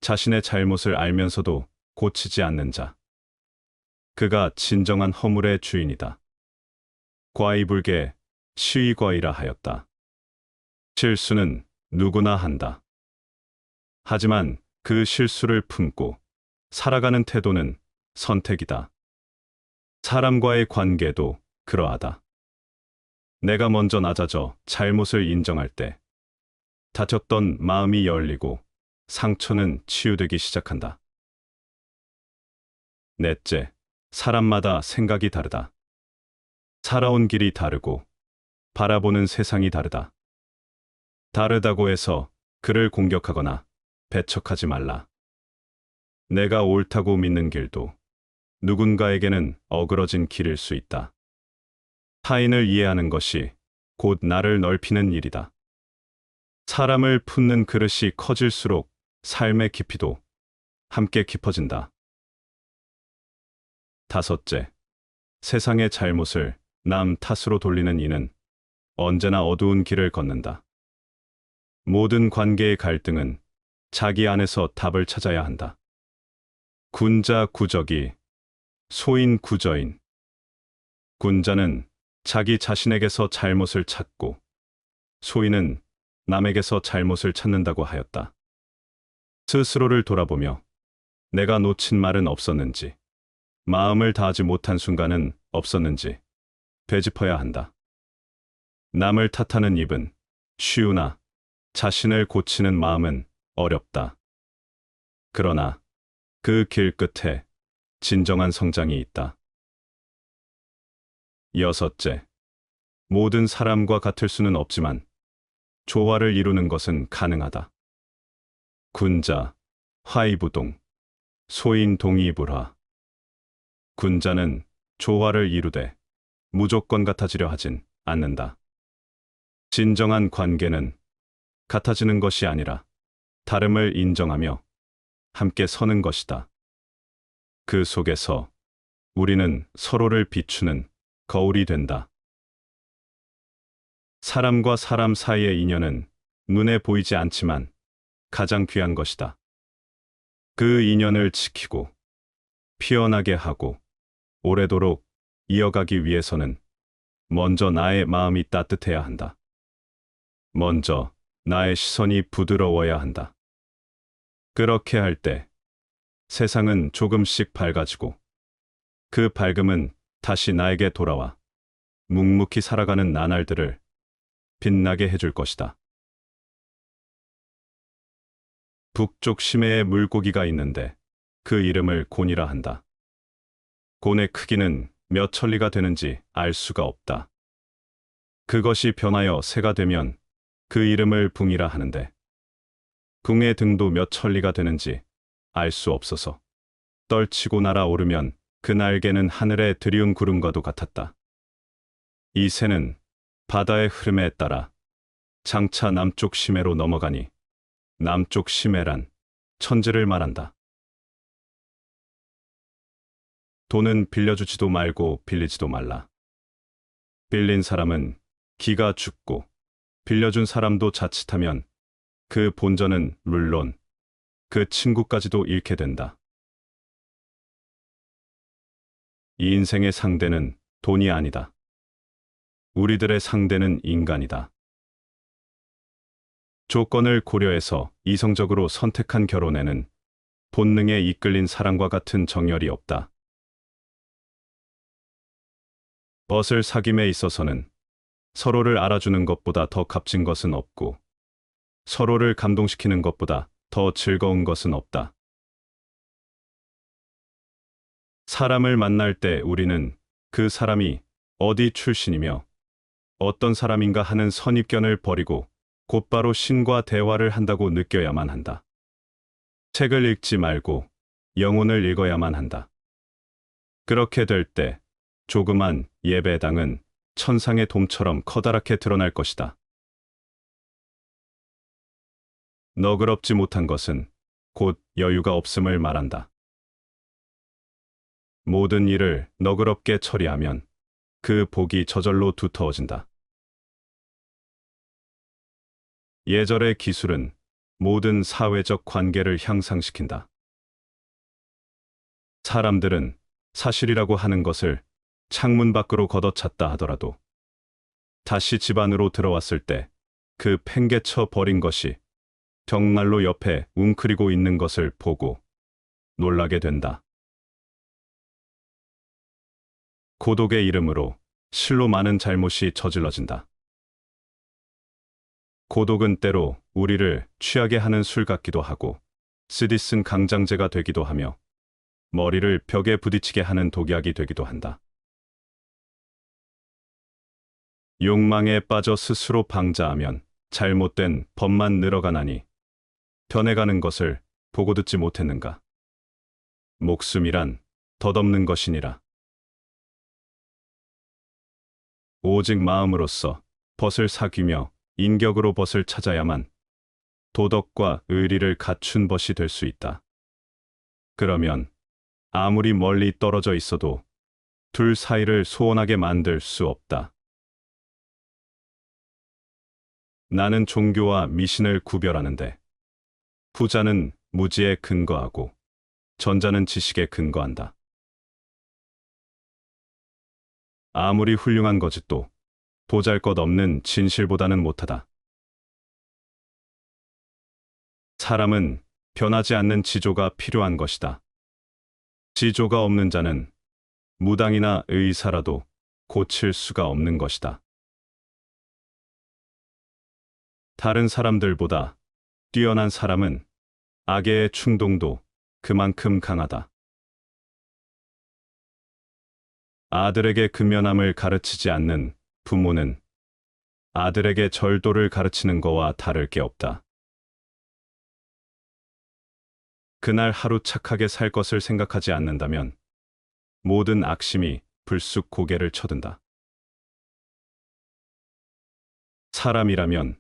자신의 잘못을 알면서도 고치지 않는 자. 그가 진정한 허물의 주인이다. 과이불개 시위과이라 하였다. 실수는 누구나 한다. 하지만 그 실수를 품고 살아가는 태도는 선택이다. 사람과의 관계도 그러하다. 내가 먼저 낮아져 잘못을 인정할 때 다쳤던 마음이 열리고 상처는 치유되기 시작한다. 넷째, 사람마다 생각이 다르다. 살아온 길이 다르고 바라보는 세상이 다르다. 다르다고 해서 그를 공격하거나 배척하지 말라. 내가 옳다고 믿는 길도 누군가에게는 어그러진 길일 수 있다. 타인을 이해하는 것이 곧 나를 넓히는 일이다. 사람을 품는 그릇이 커질수록 삶의 깊이도 함께 깊어진다. 다섯째, 세상의 잘못을 남 탓으로 돌리는 이는 언제나 어두운 길을 걷는다. 모든 관계의 갈등은 자기 안에서 답을 찾아야 한다. 군자 구적이, 소인 구저인. 군자는 자기 자신에게서 잘못을 찾고 소인은 남에게서 잘못을 찾는다고 하였다. 스스로를 돌아보며 내가 놓친 말은 없었는지, 마음을 다하지 못한 순간은 없었는지 되짚어야 한다. 남을 탓하는 입은 쉬우나 자신을 고치는 마음은 어렵다. 그러나 그 길 끝에 진정한 성장이 있다. 여섯째, 모든 사람과 같을 수는 없지만 조화를 이루는 것은 가능하다. 군자, 화이부동, 소인 동의불화. 군자는 조화를 이루되 무조건 같아지려 하진 않는다. 진정한 관계는 같아지는 것이 아니라 다름을 인정하며 함께 서는 것이다. 그 속에서 우리는 서로를 비추는 거울이 된다. 사람과 사람 사이의 인연은 눈에 보이지 않지만 가장 귀한 것이다. 그 인연을 지키고 피어나게 하고 오래도록 이어가기 위해서는 먼저 나의 마음이 따뜻해야 한다. 먼저 나의 시선이 부드러워야 한다. 그렇게 할 때 세상은 조금씩 밝아지고 그 밝음은 다시 나에게 돌아와 묵묵히 살아가는 나날들을 빛나게 해줄 것이다. 북쪽 심해에 물고기가 있는데 그 이름을 곤이라 한다. 곤의 크기는 몇 천리가 되는지 알 수가 없다. 그것이 변하여 새가 되면 그 이름을 붕이라 하는데 붕의 등도 몇 천리가 되는지 알 수 없어서 떨치고 날아오르면 그 날개는 하늘의 드리운 구름과도 같았다. 이 새는 바다의 흐름에 따라 장차 남쪽 심해로 넘어가니 남쪽 심해란 천지를 말한다. 돈은 빌려주지도 말고 빌리지도 말라. 빌린 사람은 기가 죽고 빌려준 사람도 자칫하면 그 본전은 물론 그 친구까지도 잃게 된다. 이 인생의 상대는 돈이 아니다. 우리들의 상대는 인간이다. 조건을 고려해서 이성적으로 선택한 결혼에는 본능에 이끌린 사랑과 같은 정열이 없다. 벗을 사귐에 있어서는 서로를 알아주는 것보다 더 값진 것은 없고 서로를 감동시키는 것보다 더 즐거운 것은 없다. 사람을 만날 때 우리는 그 사람이 어디 출신이며 어떤 사람인가 하는 선입견을 버리고 곧바로 신과 대화를 한다고 느껴야만 한다. 책을 읽지 말고 영혼을 읽어야만 한다. 그렇게 될 때 조그만 예배당은 천상의 돔처럼 커다랗게 드러날 것이다. 너그럽지 못한 것은 곧 여유가 없음을 말한다. 모든 일을 너그럽게 처리하면 그 복이 저절로 두터워진다. 예절의 기술은 모든 사회적 관계를 향상시킨다. 사람들은 사실이라고 하는 것을 창문 밖으로 걷어찼다 하더라도 다시 집 안으로 들어왔을 때 그 팽개쳐 버린 것이 벽난로 옆에 웅크리고 있는 것을 보고 놀라게 된다. 고독의 이름으로 실로 많은 잘못이 저질러진다. 고독은 때로 우리를 취하게 하는 술 같기도 하고 쓰디쓴 강장제가 되기도 하며 머리를 벽에 부딪히게 하는 독약이 되기도 한다. 욕망에 빠져 스스로 방자하면 잘못된 법만 늘어가나니 변해가는 것을 보고 듣지 못했는가. 목숨이란 덧없는 것이니라. 오직 마음으로써 벗을 사귀며 인격으로 벗을 찾아야만 도덕과 의리를 갖춘 벗이 될 수 있다. 그러면 아무리 멀리 떨어져 있어도 둘 사이를 소원하게 만들 수 없다. 나는 종교와 미신을 구별하는데 후자는 무지에 근거하고 전자는 지식에 근거한다. 아무리 훌륭한 거짓도 보잘것없는 진실보다는 못하다. 사람은 변하지 않는 지조가 필요한 것이다. 지조가 없는 자는 무당이나 의사라도 고칠 수가 없는 것이다. 다른 사람들보다 뛰어난 사람은 악의 충동도 그만큼 강하다. 아들에게 근면함을 가르치지 않는 부모는 아들에게 절도를 가르치는 거와 다를 게 없다. 그날 하루 착하게 살 것을 생각하지 않는다면 모든 악심이 불쑥 고개를 쳐든다. 사람이라면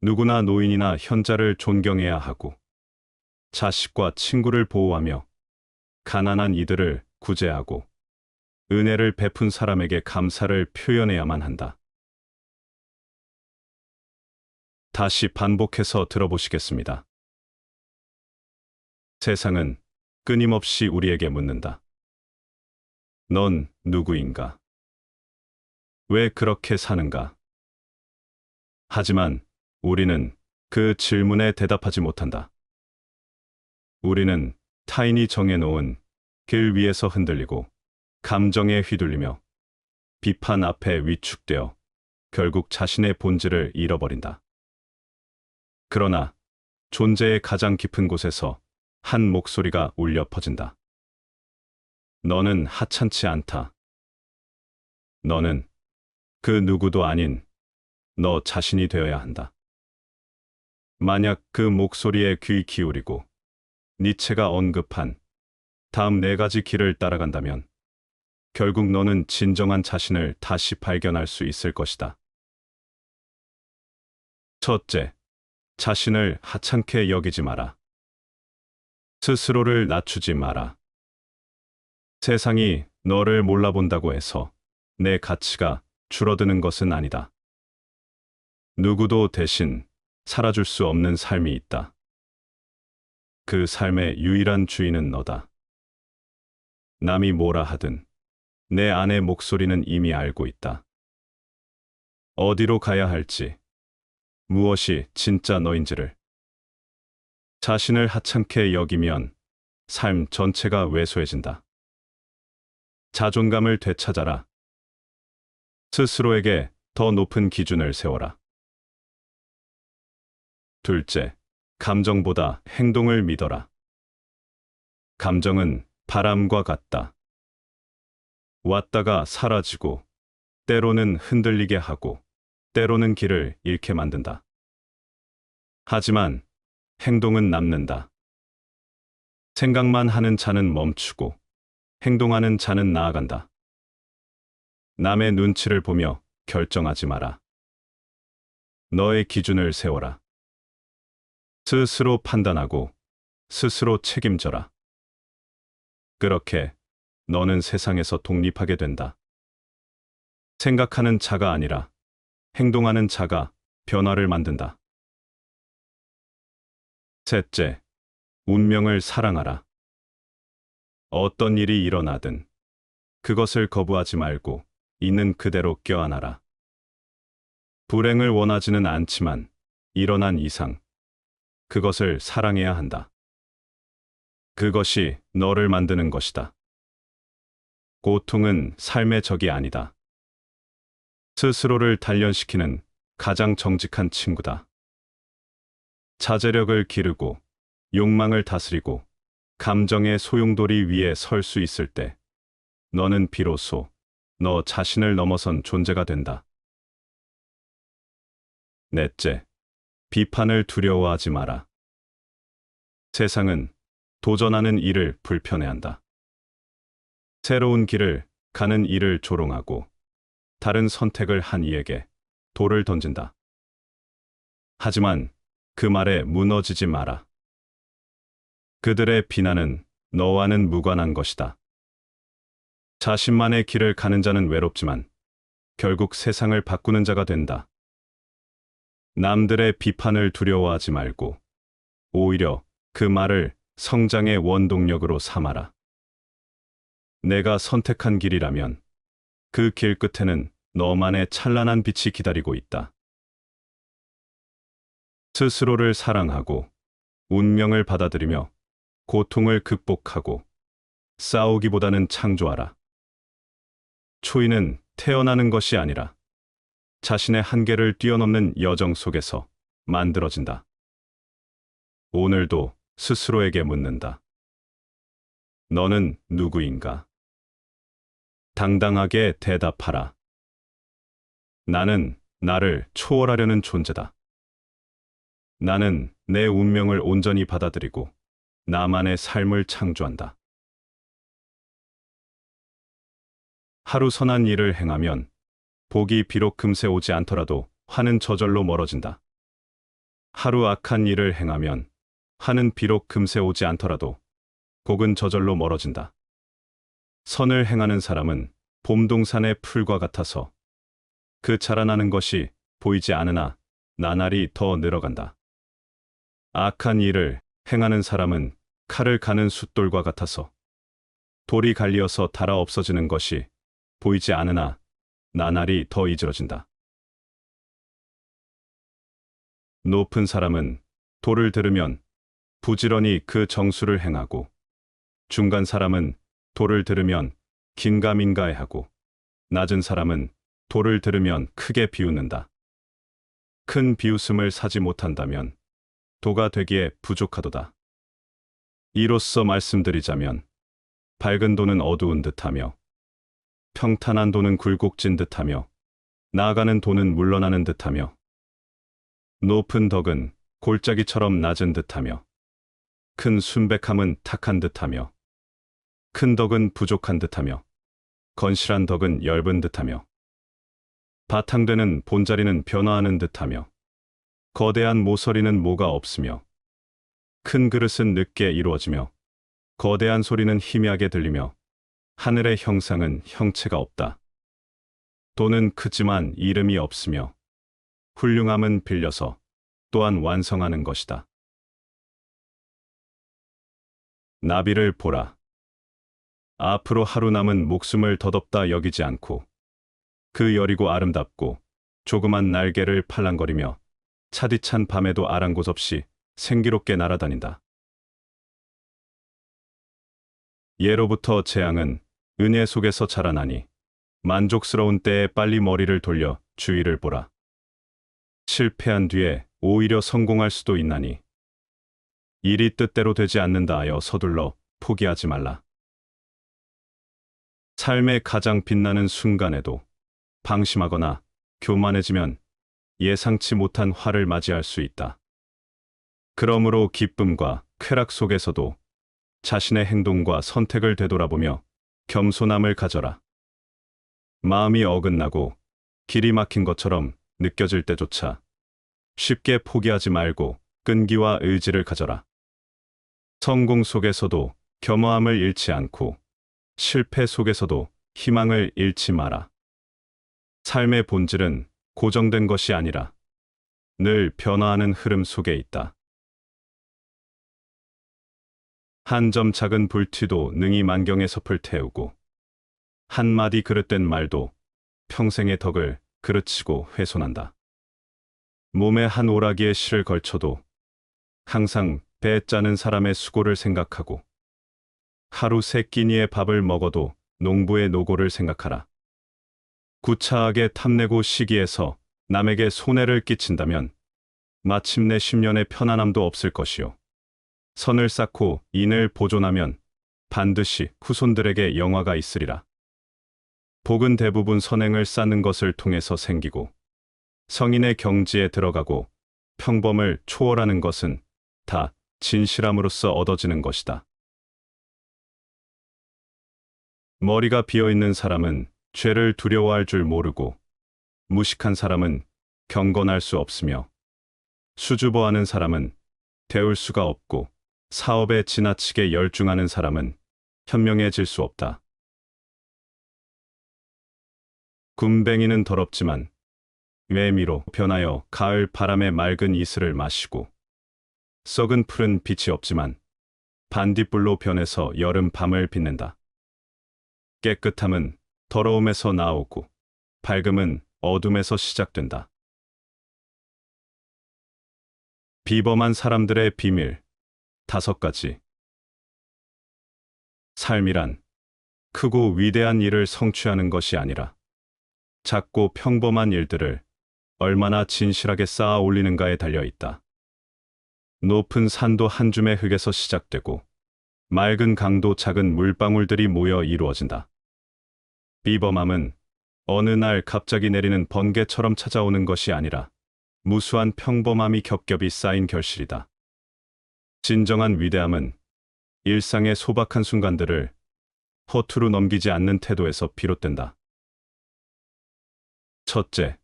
누구나 노인이나 현자를 존경해야 하고 자식과 친구를 보호하며 가난한 이들을 구제하고 은혜를 베푼 사람에게 감사를 표현해야만 한다. 다시 반복해서 들어보시겠습니다. 세상은 끊임없이 우리에게 묻는다. 넌 누구인가? 왜 그렇게 사는가? 하지만 우리는 그 질문에 대답하지 못한다. 우리는 타인이 정해놓은 길 위에서 흔들리고 감정에 휘둘리며 비판 앞에 위축되어 결국 자신의 본질을 잃어버린다. 그러나 존재의 가장 깊은 곳에서 한 목소리가 울려 퍼진다. 너는 하찮지 않다. 너는 그 누구도 아닌 너 자신이 되어야 한다. 만약 그 목소리에 귀 기울이고 니체가 언급한 다음 네 가지 길을 따라간다면 결국 너는 진정한 자신을 다시 발견할 수 있을 것이다. 첫째, 자신을 하찮게 여기지 마라. 스스로를 낮추지 마라. 세상이 너를 몰라본다고 해서 내 가치가 줄어드는 것은 아니다. 누구도 대신 살아줄 수 없는 삶이 있다. 그 삶의 유일한 주인은 너다. 남이 뭐라 하든 내 안의 목소리는 이미 알고 있다. 어디로 가야 할지, 무엇이 진짜 너인지를. 자신을 하찮게 여기면 삶 전체가 왜소해진다. 자존감을 되찾아라. 스스로에게 더 높은 기준을 세워라. 둘째, 감정보다 행동을 믿어라. 감정은 바람과 같다. 왔다가 사라지고, 때로는 흔들리게 하고, 때로는 길을 잃게 만든다. 하지만 행동은 남는다. 생각만 하는 자는 멈추고, 행동하는 자는 나아간다. 남의 눈치를 보며 결정하지 마라. 너의 기준을 세워라. 스스로 판단하고 스스로 책임져라. 그렇게 너는 세상에서 독립하게 된다. 생각하는 자가 아니라 행동하는 자가 변화를 만든다. 셋째, 운명을 사랑하라. 어떤 일이 일어나든 그것을 거부하지 말고 있는 그대로 껴안아라. 불행을 원하지는 않지만 일어난 이상 그것을 사랑해야 한다. 그것이 너를 만드는 것이다. 고통은 삶의 적이 아니다. 스스로를 단련시키는 가장 정직한 친구다. 자제력을 기르고 욕망을 다스리고 감정의 소용돌이 위에 설 수 있을 때 너는 비로소 너 자신을 넘어선 존재가 된다. 넷째, 비판을 두려워하지 마라. 세상은 도전하는 이를 불편해한다. 새로운 길을 가는 이를 조롱하고 다른 선택을 한 이에게 돌을 던진다. 하지만 그 말에 무너지지 마라. 그들의 비난은 너와는 무관한 것이다. 자신만의 길을 가는 자는 외롭지만 결국 세상을 바꾸는 자가 된다. 남들의 비판을 두려워하지 말고 오히려 그 말을 성장의 원동력으로 삼아라. 내가 선택한 길이라면 그 길 끝에는 너만의 찬란한 빛이 기다리고 있다. 스스로를 사랑하고 운명을 받아들이며 고통을 극복하고 싸우기보다는 창조하라. 초인은 태어나는 것이 아니라 자신의 한계를 뛰어넘는 여정 속에서 만들어진다. 오늘도 스스로에게 묻는다. 너는 누구인가? 당당하게 대답하라. 나는 나를 초월하려는 존재다. 나는 내 운명을 온전히 받아들이고 나만의 삶을 창조한다. 하루 선한 일을 행하면 복이 비록 금세 오지 않더라도 화는 저절로 멀어진다. 하루 악한 일을 행하면 화는 비록 금세 오지 않더라도 복은 저절로 멀어진다. 선을 행하는 사람은 봄동산의 풀과 같아서 그 자라나는 것이 보이지 않으나 나날이 더 늘어간다. 악한 일을 행하는 사람은 칼을 가는 숫돌과 같아서 돌이 갈리어서 닳아 없어지는 것이 보이지 않으나 나날이 더 이질어진다. 높은 사람은 도를 들으면 부지런히 그 정수를 행하고 중간 사람은 도를 들으면 긴가민가해하고 낮은 사람은 도를 들으면 크게 비웃는다. 큰 비웃음을 사지 못한다면 도가 되기에 부족하도다. 이로써 말씀드리자면 밝은 돈은 어두운 듯하며 평탄한 돈은 굴곡진 듯하며 나아가는 돈은 물러나는 듯하며 높은 덕은 골짜기처럼 낮은 듯하며 큰 순백함은 탁한 듯하며 큰 덕은 부족한 듯하며 건실한 덕은 엷은 듯하며 바탕되는 본자리는 변화하는 듯하며 거대한 모서리는 모가 없으며 큰 그릇은 늦게 이루어지며 거대한 소리는 희미하게 들리며 하늘의 형상은 형체가 없다. 돈은 크지만 이름이 없으며 훌륭함은 빌려서 또한 완성하는 것이다. 나비를 보라. 앞으로 하루 남은 목숨을 덧없다 여기지 않고 그 여리고 아름답고 조그만 날개를 팔랑거리며 차디찬 밤에도 아랑곳 없이 생기롭게 날아다닌다. 예로부터 재앙은 은혜 속에서 자라나니 만족스러운 때에 빨리 머리를 돌려 주위를 보라. 실패한 뒤에 오히려 성공할 수도 있나니 일이 뜻대로 되지 않는다 하여 서둘러 포기하지 말라. 삶의 가장 빛나는 순간에도 방심하거나 교만해지면 예상치 못한 화를 맞이할 수 있다. 그러므로 기쁨과 쾌락 속에서도 자신의 행동과 선택을 되돌아보며 겸손함을 가져라. 마음이 어긋나고 길이 막힌 것처럼 느껴질 때조차 쉽게 포기하지 말고 끈기와 의지를 가져라. 성공 속에서도 겸허함을 잃지 않고 실패 속에서도 희망을 잃지 마라. 삶의 본질은 고정된 것이 아니라 늘 변화하는 흐름 속에 있다. 한 점 작은 불티도 능히 만경의 섭을 태우고 한마디 그릇된 말도 평생의 덕을 그르치고 훼손한다. 몸에 한 오라기의 실을 걸쳐도 항상 배 짜는 사람의 수고를 생각하고 하루 세 끼니의 밥을 먹어도 농부의 노고를 생각하라. 구차하게 탐내고 시기해서 남에게 손해를 끼친다면 마침내 10년의 편안함도 없을 것이요. 선을 쌓고 인을 보존하면 반드시 후손들에게 영화가 있으리라. 복은 대부분 선행을 쌓는 것을 통해서 생기고 성인의 경지에 들어가고 평범을 초월하는 것은 다 진실함으로써 얻어지는 것이다. 머리가 비어있는 사람은 죄를 두려워할 줄 모르고 무식한 사람은 경건할 수 없으며 수줍어하는 사람은 배울 수가 없고 사업에 지나치게 열중하는 사람은 현명해질 수 없다. 굼벵이는 더럽지만 매미로 변하여 가을 바람에 맑은 이슬을 마시고 썩은 풀은 빛이 없지만 반딧불로 변해서 여름 밤을 빛낸다. 깨끗함은 더러움에서 나오고 밝음은 어둠에서 시작된다. 비범한 사람들의 비밀 5가지. 삶이란 크고 위대한 일을 성취하는 것이 아니라 작고 평범한 일들을 얼마나 진실하게 쌓아 올리는가에 달려 있다. 높은 산도 한 줌의 흙에서 시작되고 맑은 강도 작은 물방울들이 모여 이루어진다. 비범함은 어느 날 갑자기 내리는 번개처럼 찾아오는 것이 아니라 무수한 평범함이 겹겹이 쌓인 결실이다. 진정한 위대함은 일상의 소박한 순간들을 허투루 넘기지 않는 태도에서 비롯된다. 첫째,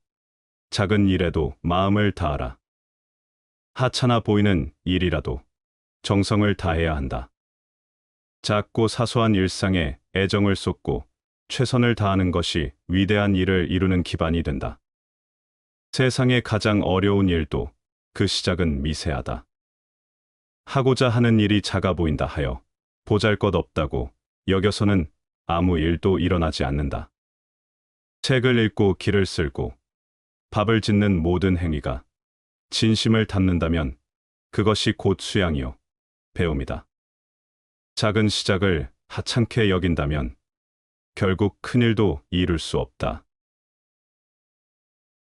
작은 일에도 마음을 다하라. 하찮아 보이는 일이라도 정성을 다해야 한다. 작고 사소한 일상에 애정을 쏟고 최선을 다하는 것이 위대한 일을 이루는 기반이 된다. 세상의 가장 어려운 일도 그 시작은 미세하다. 하고자 하는 일이 작아 보인다 하여 보잘것없다고 여겨서는 아무 일도 일어나지 않는다. 책을 읽고 길을 쓸고 밥을 짓는 모든 행위가 진심을 담는다면 그것이 곧 수양이요 배움이다. 작은 시작을 하찮게 여긴다면 결국 큰 일도 이룰 수 없다.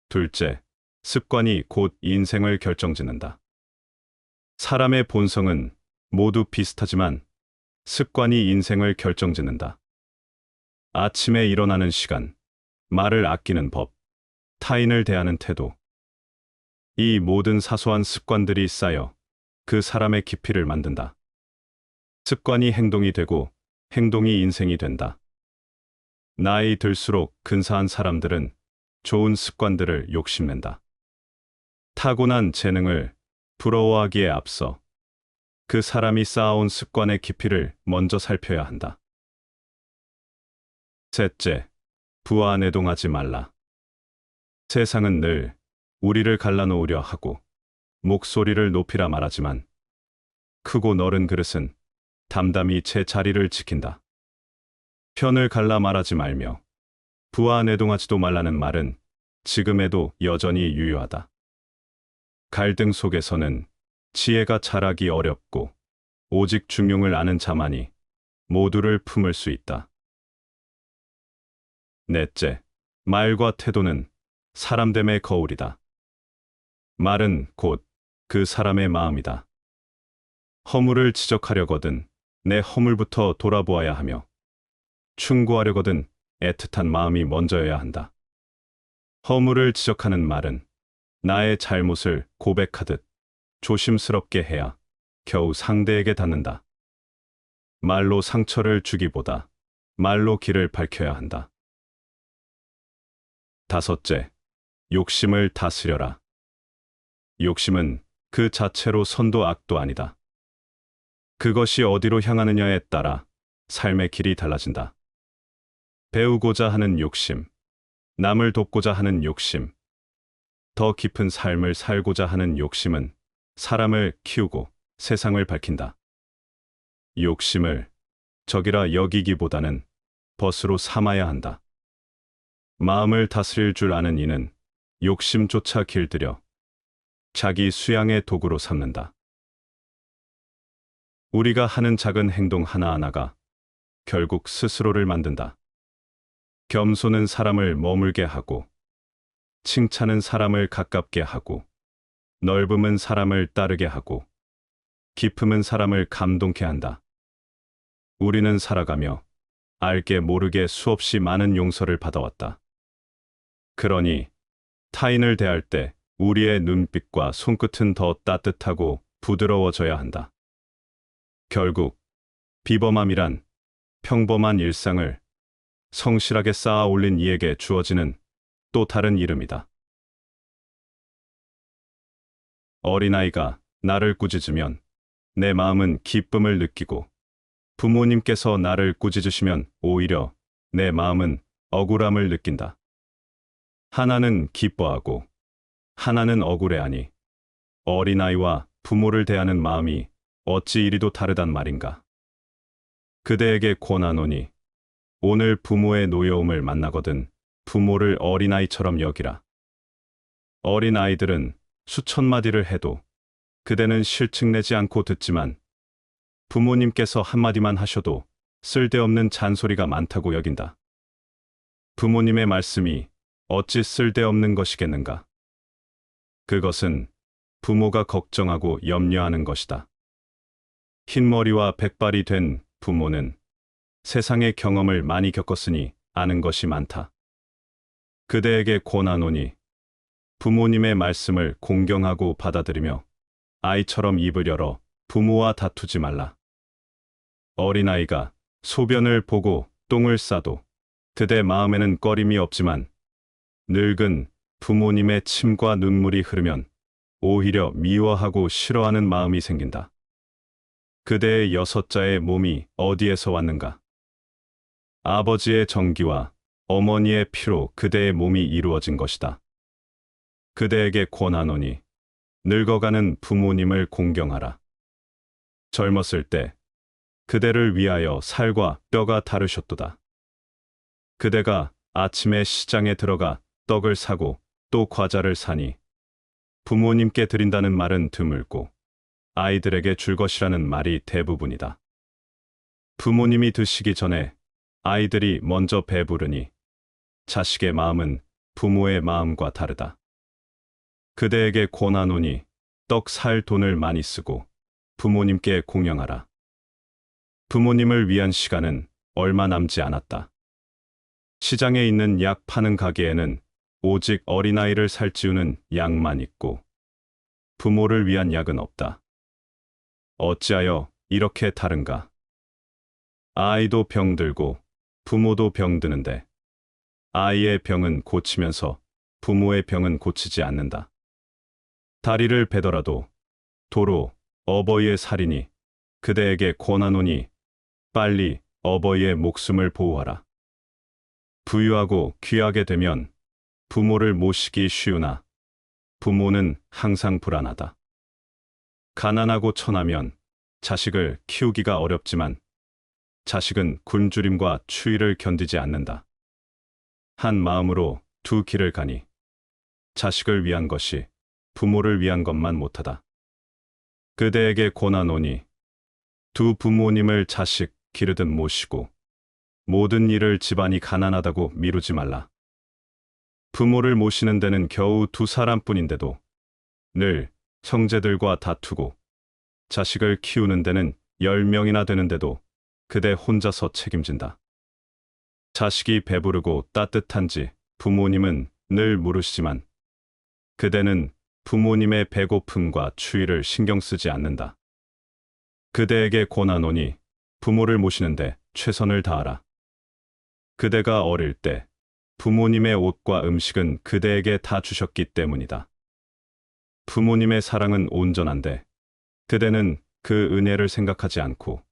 둘째, 습관이 곧 인생을 결정짓는다. 사람의 본성은 모두 비슷하지만 습관이 인생을 결정짓는다. 아침에 일어나는 시간, 말을 아끼는 법, 타인을 대하는 태도. 이 모든 사소한 습관들이 쌓여 그 사람의 깊이를 만든다. 습관이 행동이 되고 행동이 인생이 된다. 나이 들수록 근사한 사람들은 좋은 습관들을 욕심낸다. 타고난 재능을 부러워하기에 앞서 그 사람이 쌓아온 습관의 깊이를 먼저 살펴야 한다. 셋째, 부하내동하지 말라. 세상은 늘 우리를 갈라놓으려 하고 목소리를 높이라 말하지만 크고 넓은 그릇은 담담히 제 자리를 지킨다. 편을 갈라 말하지 말며 부하내동하지도 말라는 말은 지금에도 여전히 유효하다. 갈등 속에서는 지혜가 자라기 어렵고 오직 중용을 아는 자만이 모두를 품을 수 있다. 넷째, 말과 태도는 사람됨의 거울이다. 말은 곧 그 사람의 마음이다. 허물을 지적하려거든 내 허물부터 돌아보아야 하며 충고하려거든 애틋한 마음이 먼저여야 한다. 허물을 지적하는 말은 나의 잘못을 고백하듯 조심스럽게 해야 겨우 상대에게 닿는다. 말로 상처를 주기보다 말로 길을 밝혀야 한다. 다섯째, 욕심을 다스려라. 욕심은 그 자체로 선도 악도 아니다. 그것이 어디로 향하느냐에 따라 삶의 길이 달라진다. 배우고자 하는 욕심, 남을 돕고자 하는 욕심, 더 깊은 삶을 살고자 하는 욕심은 사람을 키우고 세상을 밝힌다. 욕심을 적이라 여기기보다는 벗으로 삼아야 한다. 마음을 다스릴 줄 아는 이는 욕심조차 길들여 자기 수양의 도구로 삼는다. 우리가 하는 작은 행동 하나하나가 결국 스스로를 만든다. 겸손은 사람을 머물게 하고, 칭찬은 사람을 가깝게 하고, 넓음은 사람을 따르게 하고, 깊음은 사람을 감동케 한다. 우리는 살아가며 알게 모르게 수없이 많은 용서를 받아왔다. 그러니 타인을 대할 때 우리의 눈빛과 손끝은 더 따뜻하고 부드러워져야 한다. 결국 비범함이란 평범한 일상을 성실하게 쌓아 올린 이에게 주어지는 또 다른 이름이다. 어린아이가 나를 꾸짖으면 내 마음은 기쁨을 느끼고 부모님께서 나를 꾸짖으시면 오히려 내 마음은 억울함을 느낀다. 하나는 기뻐하고 하나는 억울해하니 어린아이와 부모를 대하는 마음이 어찌 이리도 다르단 말인가. 그대에게 권하노니 오늘 부모의 노여움을 만나거든 부모를 어린아이처럼 여기라. 어린아이들은 수천 마디를 해도 그대는 실증내지 않고 듣지만 부모님께서 한마디만 하셔도 쓸데없는 잔소리가 많다고 여긴다. 부모님의 말씀이 어찌 쓸데없는 것이겠는가. 그것은 부모가 걱정하고 염려하는 것이다. 흰머리와 백발이 된 부모는 세상의 경험을 많이 겪었으니 아는 것이 많다. 그대에게 권하노니 부모님의 말씀을 공경하고 받아들이며 아이처럼 입을 열어 부모와 다투지 말라. 어린아이가 소변을 보고 똥을 싸도 그대 마음에는 꺼림이 없지만 늙은 부모님의 침과 눈물이 흐르면 오히려 미워하고 싫어하는 마음이 생긴다. 그대의 6자의 몸이 어디에서 왔는가? 아버지의 정기와 어머니의 피로 그대의 몸이 이루어진 것이다. 그대에게 권하노니 늙어가는 부모님을 공경하라. 젊었을 때 그대를 위하여 살과 뼈가 다르셨도다. 그대가 아침에 시장에 들어가 떡을 사고 또 과자를 사니 부모님께 드린다는 말은 드물고 아이들에게 줄 것이라는 말이 대부분이다. 부모님이 드시기 전에 아이들이 먼저 배부르니 자식의 마음은 부모의 마음과 다르다. 그대에게 권하노니 떡 살 돈을 많이 쓰고 부모님께 공양하라. 부모님을 위한 시간은 얼마 남지 않았다. 시장에 있는 약 파는 가게에는 오직 어린아이를 살찌우는 약만 있고 부모를 위한 약은 없다. 어찌하여 이렇게 다른가? 아이도 병들고 부모도 병드는데 아이의 병은 고치면서 부모의 병은 고치지 않는다. 다리를 베더라도 도로 어버이의 살이니 그대에게 권하노니 빨리 어버이의 목숨을 보호하라. 부유하고 귀하게 되면 부모를 모시기 쉬우나 부모는 항상 불안하다. 가난하고 천하면 자식을 키우기가 어렵지만 자식은 굶주림과 추위를 견디지 않는다. 한 마음으로 두 길을 가니 자식을 위한 것이 부모를 위한 것만 못하다. 그대에게 권하노니 두 부모님을 자식 기르듯 모시고 모든 일을 집안이 가난하다고 미루지 말라. 부모를 모시는 데는 겨우 두 사람뿐인데도 늘 형제들과 다투고 자식을 키우는 데는 10명이나 되는데도 그대 혼자서 책임진다. 자식이 배부르고 따뜻한지 부모님은 늘 물으시지만 그대는 부모님의 배고픔과 추위를 신경 쓰지 않는다. 그대에게 권하노니 부모를 모시는데 최선을 다하라. 그대가 어릴 때 부모님의 옷과 음식은 그대에게 다 주셨기 때문이다. 부모님의 사랑은 온전한데 그대는 그 은혜를 생각하지 않고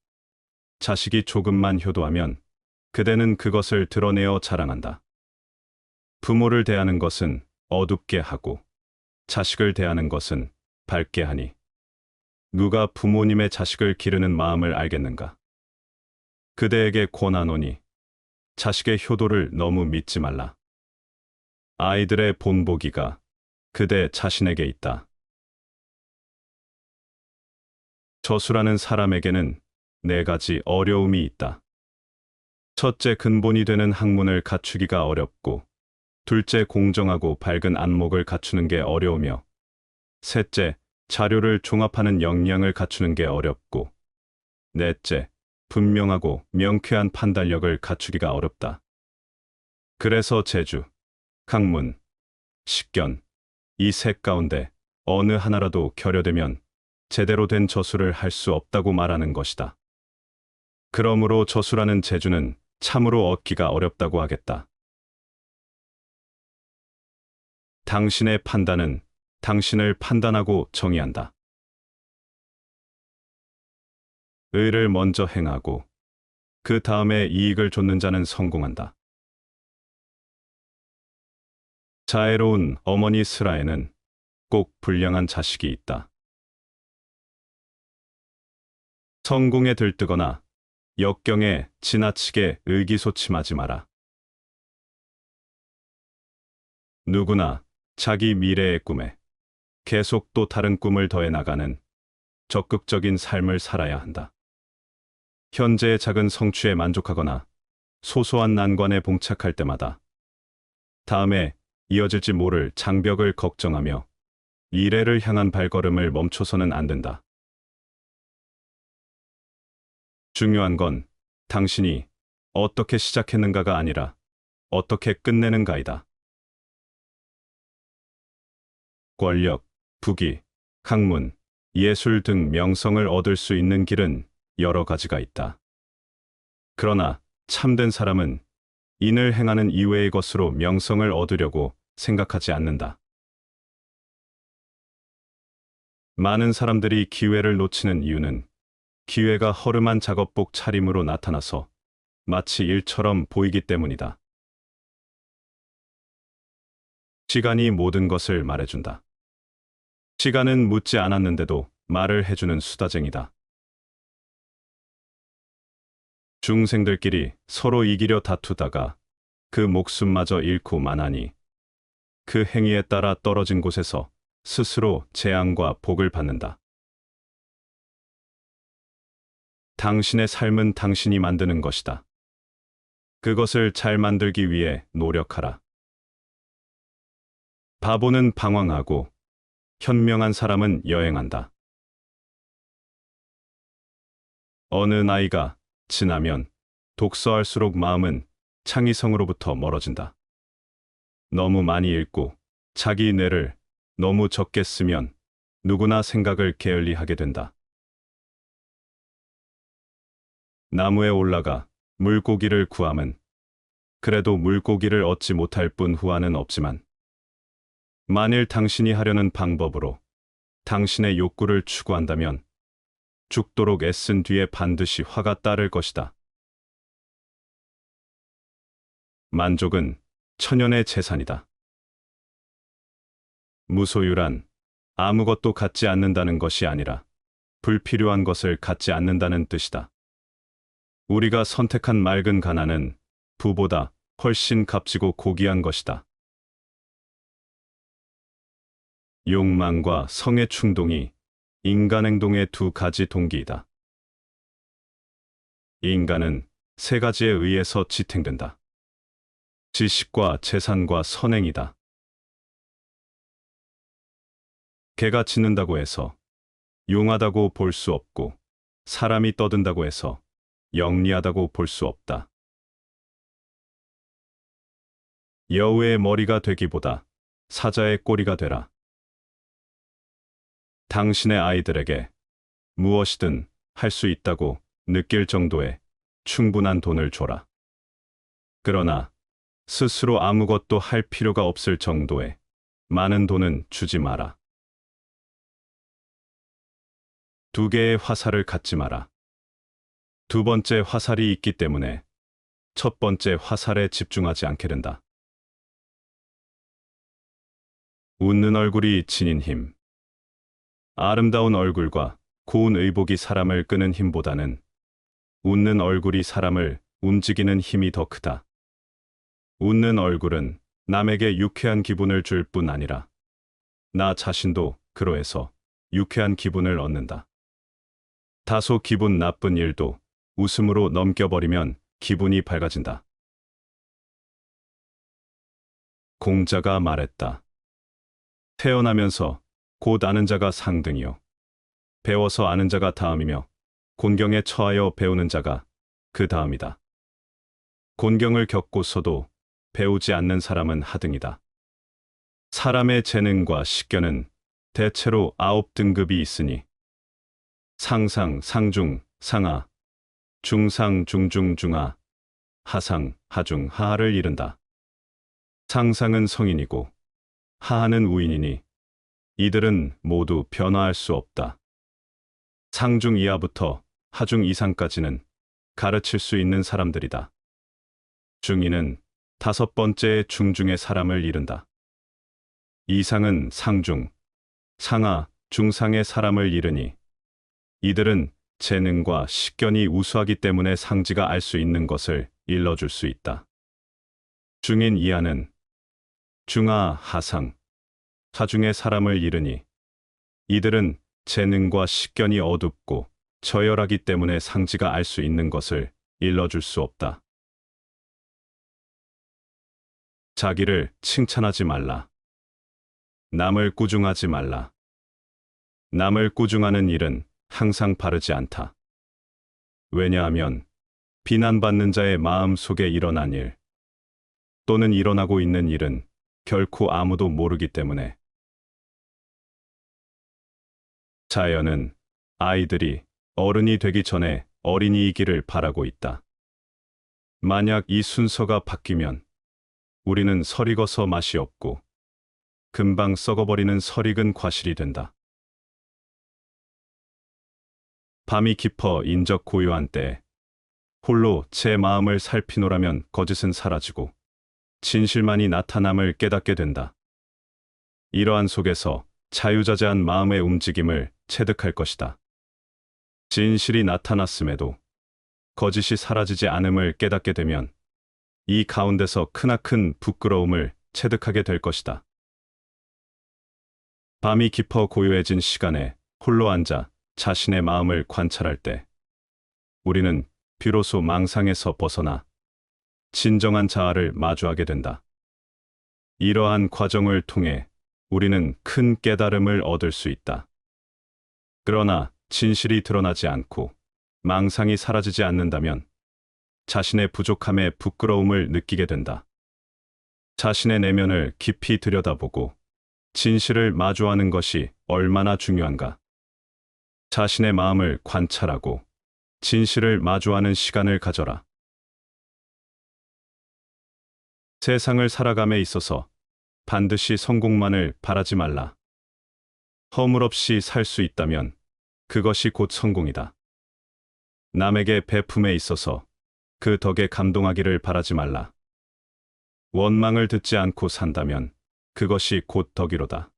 자식이 조금만 효도하면 그대는 그것을 드러내어 자랑한다. 부모를 대하는 것은 어둡게 하고 자식을 대하는 것은 밝게 하니 누가 부모님의 자식을 기르는 마음을 알겠는가? 그대에게 권하노니 자식의 효도를 너무 믿지 말라. 아이들의 본보기가 그대 자신에게 있다. 저수라는 사람에게는 4가지 어려움이 있다. 첫째, 근본이 되는 학문을 갖추기가 어렵고, 둘째, 공정하고 밝은 안목을 갖추는 게 어려우며, 셋째, 자료를 종합하는 역량을 갖추는 게 어렵고, 넷째, 분명하고 명쾌한 판단력을 갖추기가 어렵다. 그래서 재주, 학문, 식견, 이 셋 가운데 어느 하나라도 결여되면 제대로 된 저수를 할 수 없다고 말하는 것이다. 그러므로 저수라는 재주는 참으로 얻기가 어렵다고 하겠다. 당신의 판단은 당신을 판단하고 정의한다. 의를 먼저 행하고 그 다음에 이익을 좇는 자는 성공한다. 자애로운 어머니 스라에는 꼭 불량한 자식이 있다. 성공에 들뜨거나 역경에 지나치게 의기소침하지 마라. 누구나 자기 미래의 꿈에 계속 또 다른 꿈을 더해 나가는 적극적인 삶을 살아야 한다. 현재의 작은 성취에 만족하거나 소소한 난관에 봉착할 때마다 다음에 이어질지 모를 장벽을 걱정하며 미래를 향한 발걸음을 멈춰서는 안 된다. 중요한 건 당신이 어떻게 시작했는가가 아니라 어떻게 끝내는가이다. 권력, 부귀, 학문, 예술 등 명성을 얻을 수 있는 길은 여러 가지가 있다. 그러나 참된 사람은 인을 행하는 이외의 것으로 명성을 얻으려고 생각하지 않는다. 많은 사람들이 기회를 놓치는 이유는 기회가 허름한 작업복 차림으로 나타나서 마치 일처럼 보이기 때문이다. 시간이 모든 것을 말해준다. 시간은 묻지 않았는데도 말을 해주는 수다쟁이다. 중생들끼리 서로 이기려 다투다가 그 목숨마저 잃고 마나니 그 행위에 따라 떨어진 곳에서 스스로 재앙과 복을 받는다. 당신의 삶은 당신이 만드는 것이다. 그것을 잘 만들기 위해 노력하라. 바보는 방황하고 현명한 사람은 여행한다. 어느 나이가 지나면 독서할수록 마음은 창의성으로부터 멀어진다. 너무 많이 읽고 자기 뇌를 너무 적게 쓰면 누구나 생각을 게을리하게 된다. 나무에 올라가 물고기를 구함은 그래도 물고기를 얻지 못할 뿐 후회는 없지만 만일 당신이 하려는 방법으로 당신의 욕구를 추구한다면 죽도록 애쓴 뒤에 반드시 화가 따를 것이다. 만족은 천연의 재산이다. 무소유란 아무것도 갖지 않는다는 것이 아니라 불필요한 것을 갖지 않는다는 뜻이다. 우리가 선택한 맑은 가난은 부보다 훨씬 값지고 고귀한 것이다. 욕망과 성의 충동이 인간 행동의 두 가지 동기이다. 인간은 세 가지에 의해서 지탱된다. 지식과 재산과 선행이다. 개가 짖는다고 해서 용하다고 볼 수 없고 사람이 떠든다고 해서 영리하다고 볼 수 없다. 여우의 머리가 되기보다 사자의 꼬리가 되라. 당신의 아이들에게 무엇이든 할 수 있다고 느낄 정도의 충분한 돈을 줘라. 그러나 스스로 아무것도 할 필요가 없을 정도의 많은 돈은 주지 마라. 두 개의 화살을 갖지 마라. 두 번째 화살이 있기 때문에 첫 번째 화살에 집중하지 않게 된다. 웃는 얼굴이 지닌 힘. 아름다운 얼굴과 고운 의복이 사람을 끄는 힘보다는 웃는 얼굴이 사람을 움직이는 힘이 더 크다. 웃는 얼굴은 남에게 유쾌한 기분을 줄 뿐 아니라 나 자신도 그로해서 유쾌한 기분을 얻는다. 다소 기분 나쁜 일도 웃음으로 넘겨버리면 기분이 밝아진다. 공자가 말했다. 태어나면서 곧 아는 자가 상등이요. 배워서 아는 자가 다음이며 곤경에 처하여 배우는 자가 그 다음이다. 곤경을 겪고서도 배우지 않는 사람은 하등이다. 사람의 재능과 식견은 대체로 9등급이 있으니 상상, 상중, 상하, 중상, 중중, 중하, 하상, 하중, 하하를 이른다. 상상은 성인이고 하하는 우인이니 이들은 모두 변화할 수 없다. 상중 이하부터 하중 이상까지는 가르칠 수 있는 사람들이다. 중인은 다섯 번째의 중중의 사람을 이른다. 이상은 상중, 상하, 중상의 사람을 이르니 이들은 재능과 식견이 우수하기 때문에 상지가 알 수 있는 것을 일러줄 수 있다. 중인 이하는 중하, 하상, 하중의 사람을 이르니 이들은 재능과 식견이 어둡고 저열하기 때문에 상지가 알 수 있는 것을 일러줄 수 없다. 자기를 칭찬하지 말라. 남을 꾸중하지 말라. 남을 꾸중하는 일은 항상 바르지 않다. 왜냐하면 비난받는 자의 마음 속에 일어난 일 또는 일어나고 있는 일은 결코 아무도 모르기 때문에. 자연은 아이들이 어른이 되기 전에 어린이이기를 바라고 있다. 만약 이 순서가 바뀌면 우리는 설익어서 맛이 없고 금방 썩어버리는 설익은 과실이 된다. 밤이 깊어 인적 고요한 때에 홀로 제 마음을 살피노라면 거짓은 사라지고 진실만이 나타남을 깨닫게 된다. 이러한 속에서 자유자재한 마음의 움직임을 체득할 것이다. 진실이 나타났음에도 거짓이 사라지지 않음을 깨닫게 되면 이 가운데서 크나큰 부끄러움을 체득하게 될 것이다. 밤이 깊어 고요해진 시간에 홀로 앉아 자신의 마음을 관찰할 때 우리는 비로소 망상에서 벗어나 진정한 자아를 마주하게 된다. 이러한 과정을 통해 우리는 큰 깨달음을 얻을 수 있다. 그러나 진실이 드러나지 않고 망상이 사라지지 않는다면 자신의 부족함에 부끄러움을 느끼게 된다. 자신의 내면을 깊이 들여다보고 진실을 마주하는 것이 얼마나 중요한가. 자신의 마음을 관찰하고 진실을 마주하는 시간을 가져라. 세상을 살아감에 있어서 반드시 성공만을 바라지 말라. 허물 없이 살 수 있다면 그것이 곧 성공이다. 남에게 베품에 있어서 그 덕에 감동하기를 바라지 말라. 원망을 듣지 않고 산다면 그것이 곧 덕이로다.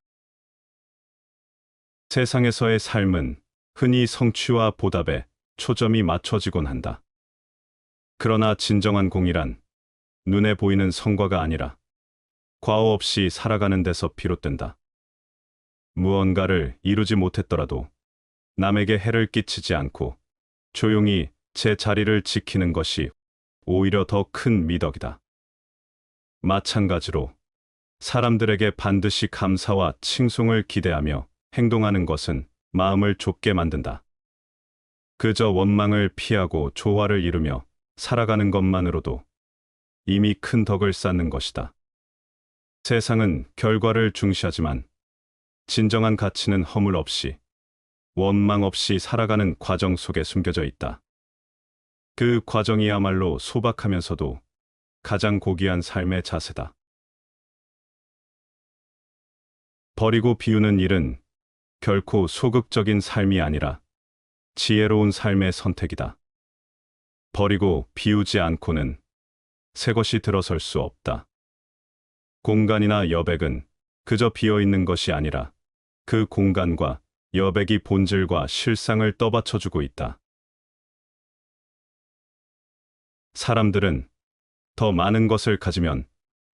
세상에서의 삶은 흔히 성취와 보답에 초점이 맞춰지곤 한다. 그러나 진정한 공이란 눈에 보이는 성과가 아니라 과오 없이 살아가는 데서 비롯된다. 무언가를 이루지 못했더라도 남에게 해를 끼치지 않고 조용히 제 자리를 지키는 것이 오히려 더 큰 미덕이다. 마찬가지로 사람들에게 반드시 감사와 칭송을 기대하며 행동하는 것은 마음을 좁게 만든다. 그저 원망을 피하고 조화를 이루며 살아가는 것만으로도 이미 큰 덕을 쌓는 것이다. 세상은 결과를 중시하지만 진정한 가치는 허물 없이, 원망 없이 살아가는 과정 속에 숨겨져 있다. 그 과정이야말로 소박하면서도 가장 고귀한 삶의 자세다. 버리고 비우는 일은 결코 소극적인 삶이 아니라 지혜로운 삶의 선택이다. 버리고 비우지 않고는 새 것이 들어설 수 없다. 공간이나 여백은 그저 비어있는 것이 아니라 그 공간과 여백이 본질과 실상을 떠받쳐주고 있다. 사람들은 더 많은 것을 가지면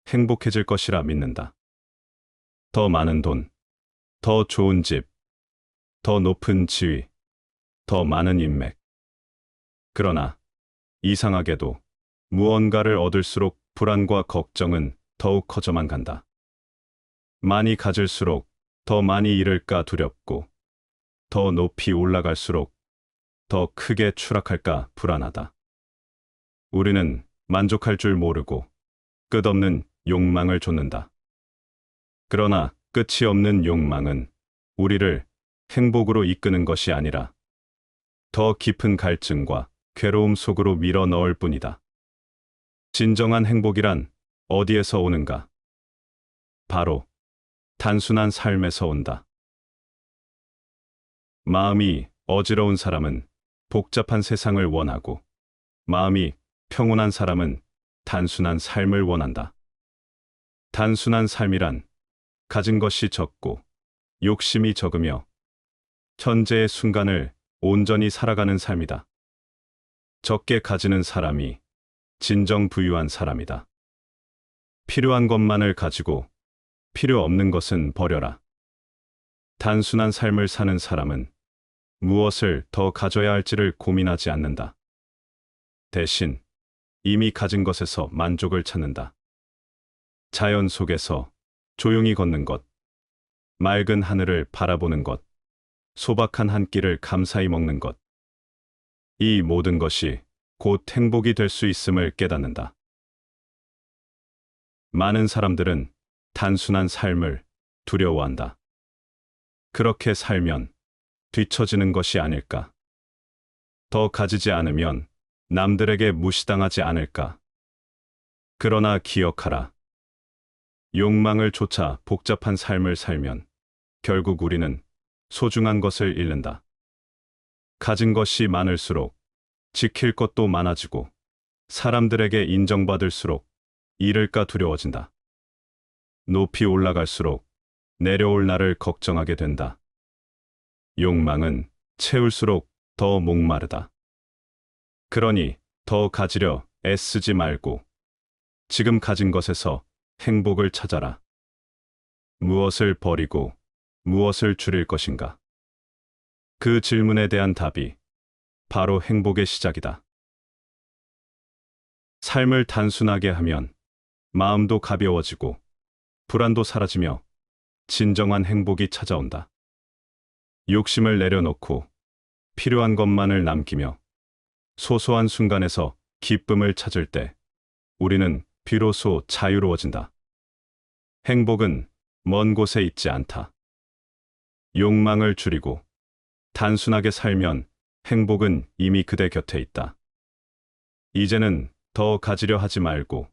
행복해질 것이라 믿는다. 더 많은 돈, 더 좋은 집, 더 높은 지위, 더 많은 인맥. 그러나 이상하게도 무언가를 얻을수록 불안과 걱정은 더욱 커져만 간다. 많이 가질수록 더 많이 잃을까 두렵고, 더 높이 올라갈수록 더 크게 추락할까 불안하다. 우리는 만족할 줄 모르고 끝없는 욕망을 좇는다. 그러나 끝이 없는 욕망은 우리를 행복으로 이끄는 것이 아니라 더 깊은 갈증과 괴로움 속으로 밀어 넣을 뿐이다. 진정한 행복이란 어디에서 오는가? 바로 단순한 삶에서 온다. 마음이 어지러운 사람은 복잡한 세상을 원하고, 마음이 평온한 사람은 단순한 삶을 원한다. 단순한 삶이란 가진 것이 적고 욕심이 적으며 현재의 순간을 온전히 살아가는 삶이다. 적게 가지는 사람이 진정 부유한 사람이다. 필요한 것만을 가지고 필요 없는 것은 버려라. 단순한 삶을 사는 사람은 무엇을 더 가져야 할지를 고민하지 않는다. 대신 이미 가진 것에서 만족을 찾는다. 자연 속에서 조용히 걷는 것, 맑은 하늘을 바라보는 것, 소박한 한 끼를 감사히 먹는 것. 이 모든 것이 곧 행복이 될 수 있음을 깨닫는다. 많은 사람들은 단순한 삶을 두려워한다. 그렇게 살면 뒤처지는 것이 아닐까? 더 가지지 않으면 남들에게 무시당하지 않을까? 그러나 기억하라. 욕망을 쫓아 복잡한 삶을 살면 결국 우리는 소중한 것을 잃는다. 가진 것이 많을수록 지킬 것도 많아지고, 사람들에게 인정받을수록 잃을까 두려워진다. 높이 올라갈수록 내려올 날을 걱정하게 된다. 욕망은 채울수록 더 목마르다. 그러니 더 가지려 애쓰지 말고 지금 가진 것에서 행복을 찾아라. 무엇을 버리고 무엇을 줄일 것인가? 그 질문에 대한 답이 바로 행복의 시작이다. 삶을 단순하게 하면 마음도 가벼워지고 불안도 사라지며 진정한 행복이 찾아온다. 욕심을 내려놓고 필요한 것만을 남기며 소소한 순간에서 기쁨을 찾을 때 우리는 비로소 자유로워진다. 행복은 먼 곳에 있지 않다. 욕망을 줄이고 단순하게 살면 행복은 이미 그대 곁에 있다. 이제는 더 가지려 하지 말고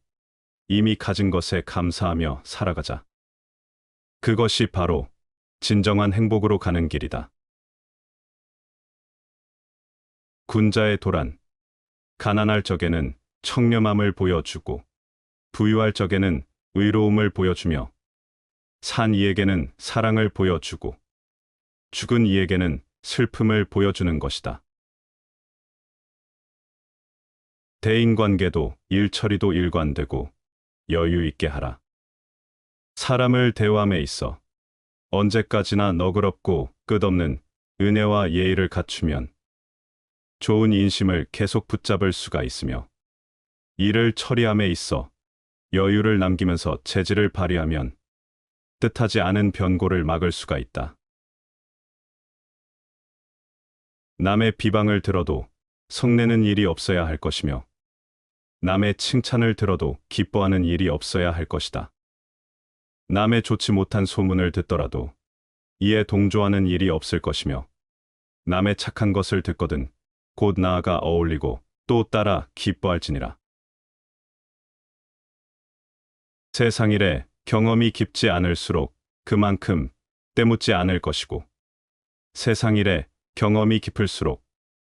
이미 가진 것에 감사하며 살아가자. 그것이 바로 진정한 행복으로 가는 길이다. 군자의 도란. 가난할 적에는 청렴함을 보여주고 부유할 적에는 의로움을 보여주며 산 이에게는 사랑을 보여주고 죽은 이에게는 슬픔을 보여주는 것이다. 대인관계도 일처리도 일관되고 여유 있게 하라. 사람을 대화함에 있어 언제까지나 너그럽고 끝없는 은혜와 예의를 갖추면 좋은 인심을 계속 붙잡을 수가 있으며 일을 처리함에 있어 여유를 남기면서 재질을 발휘하면 뜻하지 않은 변고를 막을 수가 있다. 남의 비방을 들어도 성내는 일이 없어야 할 것이며 남의 칭찬을 들어도 기뻐하는 일이 없어야 할 것이다. 남의 좋지 못한 소문을 듣더라도 이에 동조하는 일이 없을 것이며 남의 착한 것을 듣거든 곧 나아가 어울리고 또 따라 기뻐할지니라. 세상 일에 경험이 깊지 않을수록 그만큼 때묻지 않을 것이고 세상 일에 경험이 깊을수록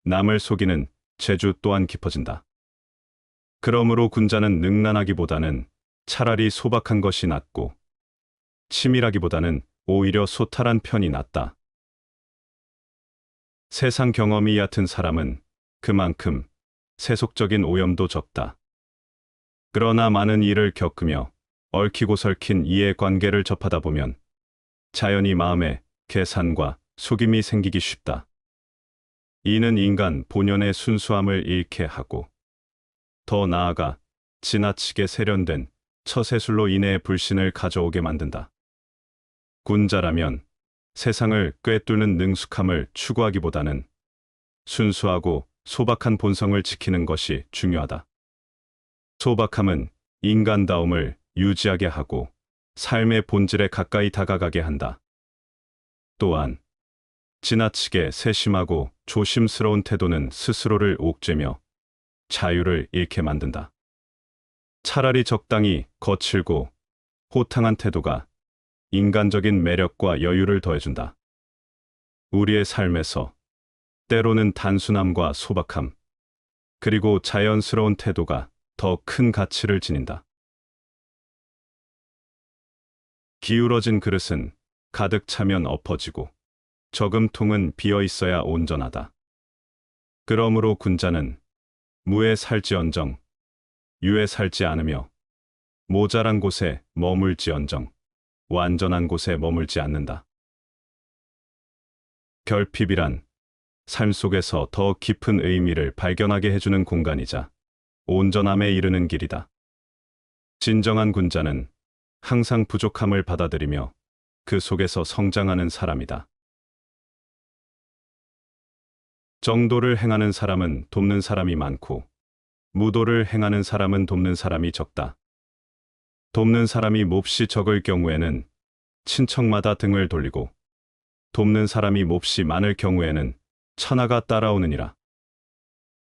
남을 속이는 재주 또한 깊어진다. 그러므로 군자는 능란하기보다는 차라리 소박한 것이 낫고 치밀하기보다는 오히려 소탈한 편이 낫다. 세상 경험이 얕은 사람은 그만큼 세속적인 오염도 적다. 그러나 많은 일을 겪으며 얽히고 설킨 이해관계를 접하다 보면 자연히 마음에 계산과 속임이 생기기 쉽다. 이는 인간 본연의 순수함을 잃게 하고 더 나아가 지나치게 세련된 처세술로 인해 불신을 가져오게 만든다. 군자라면 세상을 꿰뚫는 능숙함을 추구하기보다는 순수하고 소박한 본성을 지키는 것이 중요하다. 소박함은 인간다움을 유지하게 하고 삶의 본질에 가까이 다가가게 한다. 또한 지나치게 세심하고 조심스러운 태도는 스스로를 옥죄며 자유를 잃게 만든다. 차라리 적당히 거칠고 호탕한 태도가 인간적인 매력과 여유를 더해준다. 우리의 삶에서 때로는 단순함과 소박함, 그리고 자연스러운 태도가 더 큰 가치를 지닌다. 기울어진 그릇은 가득 차면 엎어지고 저금통은 비어 있어야 온전하다. 그러므로 군자는 무에 살지언정 유에 살지 않으며 모자란 곳에 머물지언정 완전한 곳에 머물지 않는다. 결핍이란 삶 속에서 더 깊은 의미를 발견하게 해주는 공간이자 온전함에 이르는 길이다. 진정한 군자는 항상 부족함을 받아들이며 그 속에서 성장하는 사람이다. 정도를 행하는 사람은 돕는 사람이 많고 무도를 행하는 사람은 돕는 사람이 적다. 돕는 사람이 몹시 적을 경우에는 친척마다 등을 돌리고 돕는 사람이 몹시 많을 경우에는 천하가 따라오느니라.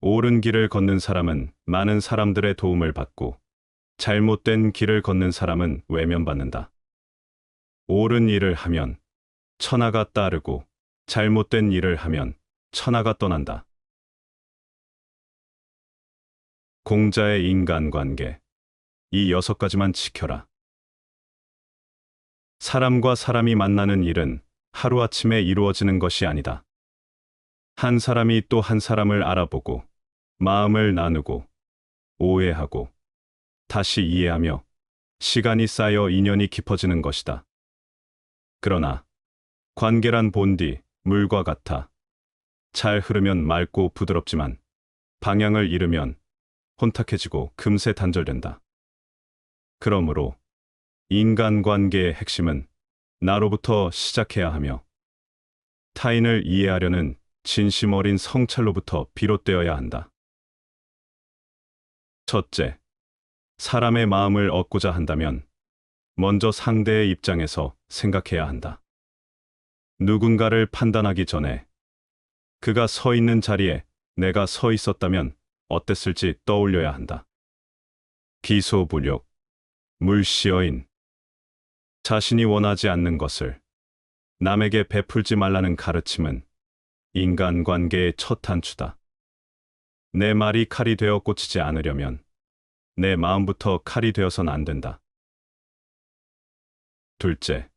옳은 길을 걷는 사람은 많은 사람들의 도움을 받고 잘못된 길을 걷는 사람은 외면받는다. 옳은 일을 하면 천하가 따르고 잘못된 일을 하면 천하가 떠난다. 공자의 인간관계. 이 6가지만 지켜라. 사람과 사람이 만나는 일은 하루아침에 이루어지는 것이 아니다. 한 사람이 또 한 사람을 알아보고 마음을 나누고 오해하고 다시 이해하며 시간이 쌓여 인연이 깊어지는 것이다. 그러나 관계란 본디 물과 같아 잘 흐르면 맑고 부드럽지만 방향을 잃으면 혼탁해지고 금세 단절된다. 그러므로 인간관계의 핵심은 나로부터 시작해야 하며 타인을 이해하려는 진심 어린 성찰로부터 비롯되어야 한다. 첫째, 사람의 마음을 얻고자 한다면 먼저 상대의 입장에서 생각해야 한다. 누군가를 판단하기 전에 그가 서 있는 자리에 내가 서 있었다면 어땠을지 떠올려야 한다. 기소불욕, 물시어인. 자신이 원하지 않는 것을 남에게 베풀지 말라는 가르침은 인간관계의 첫 단추다. 내 말이 칼이 되어 꽂히지 않으려면 내 마음부터 칼이 되어선 안 된다. 둘째,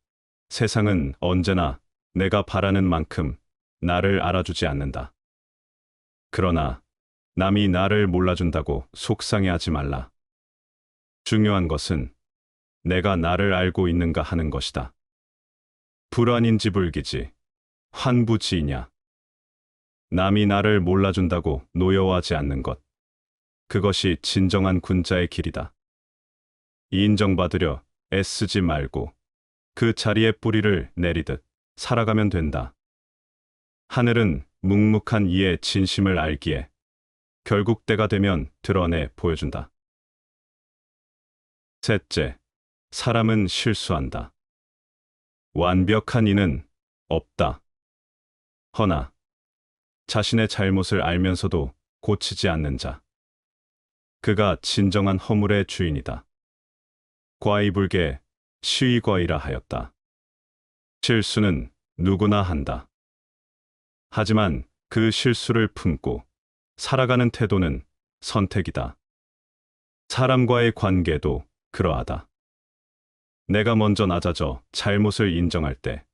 세상은 언제나 내가 바라는 만큼 나를 알아주지 않는다. 그러나 남이 나를 몰라준다고 속상해하지 말라. 중요한 것은 내가 나를 알고 있는가 하는 것이다. 불안인지 불기지, 환부지이냐. 남이 나를 몰라준다고 노여워하지 않는 것. 그것이 진정한 군자의 길이다. 인정받으려 애쓰지 말고 그 자리에 뿌리를 내리듯 살아가면 된다. 하늘은 묵묵한 이의 진심을 알기에 결국 때가 되면 드러내 보여준다. 셋째, 사람은 실수한다. 완벽한 이는 없다. 허나 자신의 잘못을 알면서도 고치지 않는 자. 그가 진정한 허물의 주인이다. 과이불개 시위과이라 하였다. 실수는 누구나 한다. 하지만 그 실수를 품고 살아가는 태도는 선택이다. 사람과의 관계도 그러하다. 내가 먼저 낮아져 잘못을 인정할 때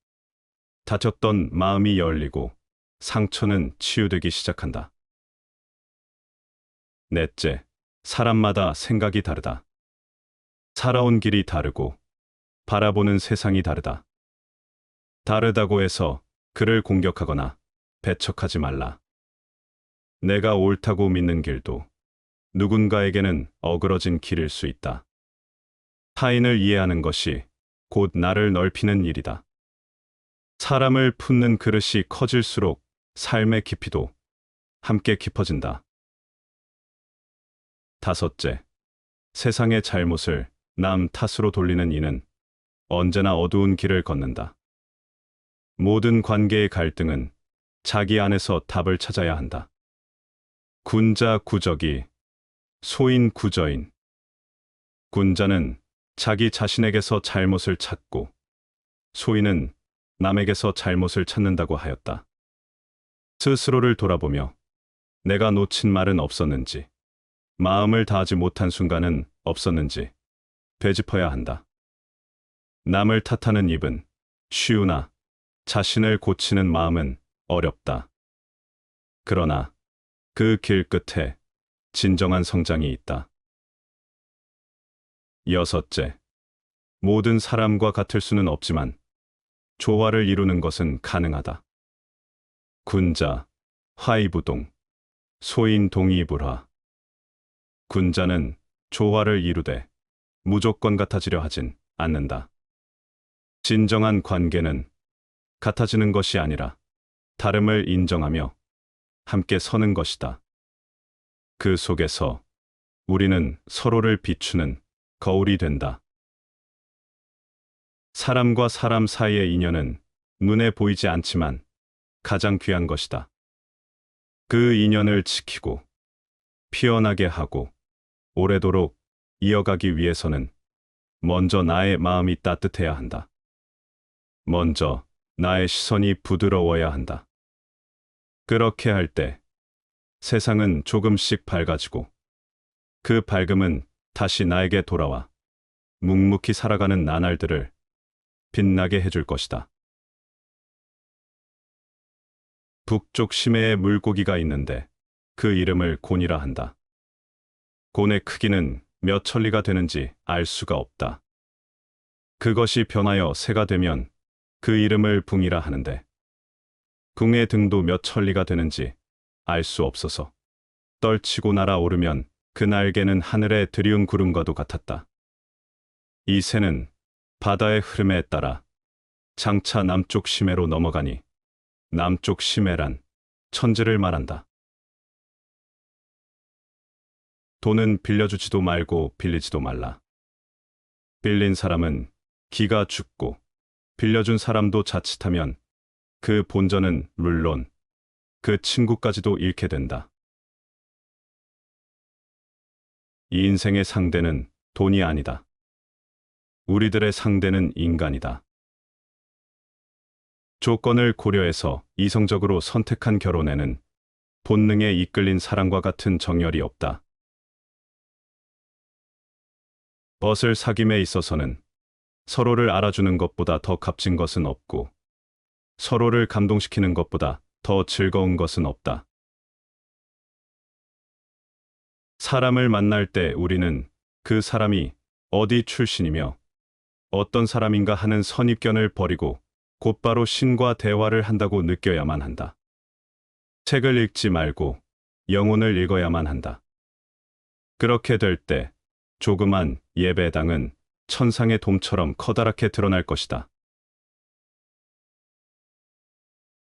다쳤던 마음이 열리고 상처는 치유되기 시작한다. 넷째, 사람마다 생각이 다르다. 살아온 길이 다르고 바라보는 세상이 다르다. 다르다고 해서 그를 공격하거나 배척하지 말라. 내가 옳다고 믿는 길도 누군가에게는 어그러진 길일 수 있다. 타인을 이해하는 것이 곧 나를 넓히는 일이다. 사람을 품는 그릇이 커질수록 삶의 깊이도 함께 깊어진다. 다섯째, 세상의 잘못을 남 탓으로 돌리는 이는 언제나 어두운 길을 걷는다. 모든 관계의 갈등은 자기 안에서 답을 찾아야 한다. 군자 구적이, 소인 구저인. 군자는 자기 자신에게서 잘못을 찾고 소인은 남에게서 잘못을 찾는다고 하였다. 스스로를 돌아보며 내가 놓친 말은 없었는지, 마음을 다하지 못한 순간은 없었는지 되짚어야 한다. 남을 탓하는 입은 쉬우나 자신을 고치는 마음은 어렵다. 그러나 그 길 끝에 진정한 성장이 있다. 여섯째, 모든 사람과 같을 수는 없지만 조화를 이루는 것은 가능하다. 군자, 화이부동, 소인 동의불화. 군자는 조화를 이루되 무조건 같아지려 하진 않는다. 진정한 관계는 같아지는 것이 아니라 다름을 인정하며 함께 서는 것이다. 그 속에서 우리는 서로를 비추는 거울이 된다. 사람과 사람 사이의 인연은 눈에 보이지 않지만 가장 귀한 것이다. 그 인연을 지키고 피어나게 하고 오래도록 이어가기 위해서는 먼저 나의 마음이 따뜻해야 한다. 먼저 나의 시선이 부드러워야 한다. 그렇게 할 때 세상은 조금씩 밝아지고 그 밝음은 다시 나에게 돌아와 묵묵히 살아가는 나날들을 빛나게 해줄 것이다. 북쪽 심해에 물고기가 있는데 그 이름을 곤이라 한다. 곤의 크기는 몇 천리가 되는지 알 수가 없다. 그것이 변하여 새가 되면 그 이름을 붕이라 하는데 붕의 등도 몇 천리가 되는지 알 수 없어서 떨치고 날아오르면 그 날개는 하늘에 드리운 구름과도 같았다. 이 새는 바다의 흐름에 따라 장차 남쪽 심해로 넘어가니 남쪽 심해란 천지를 말한다. 돈은 빌려주지도 말고 빌리지도 말라. 빌린 사람은 기가 죽고 빌려준 사람도 자칫하면 그 본전은 물론 그 친구까지도 잃게 된다. 이 인생의 상대는 돈이 아니다. 우리들의 상대는 인간이다. 조건을 고려해서 이성적으로 선택한 결혼에는 본능에 이끌린 사랑과 같은 정열이 없다. 벗을 사귐에 있어서는 서로를 알아주는 것보다 더 값진 것은 없고 서로를 감동시키는 것보다 더 즐거운 것은 없다. 사람을 만날 때 우리는 그 사람이 어디 출신이며 어떤 사람인가 하는 선입견을 버리고 곧바로 신과 대화를 한다고 느껴야만 한다. 책을 읽지 말고 영혼을 읽어야만 한다. 그렇게 될 때 조그만 예배당은 천상의 돔처럼 커다랗게 드러날 것이다.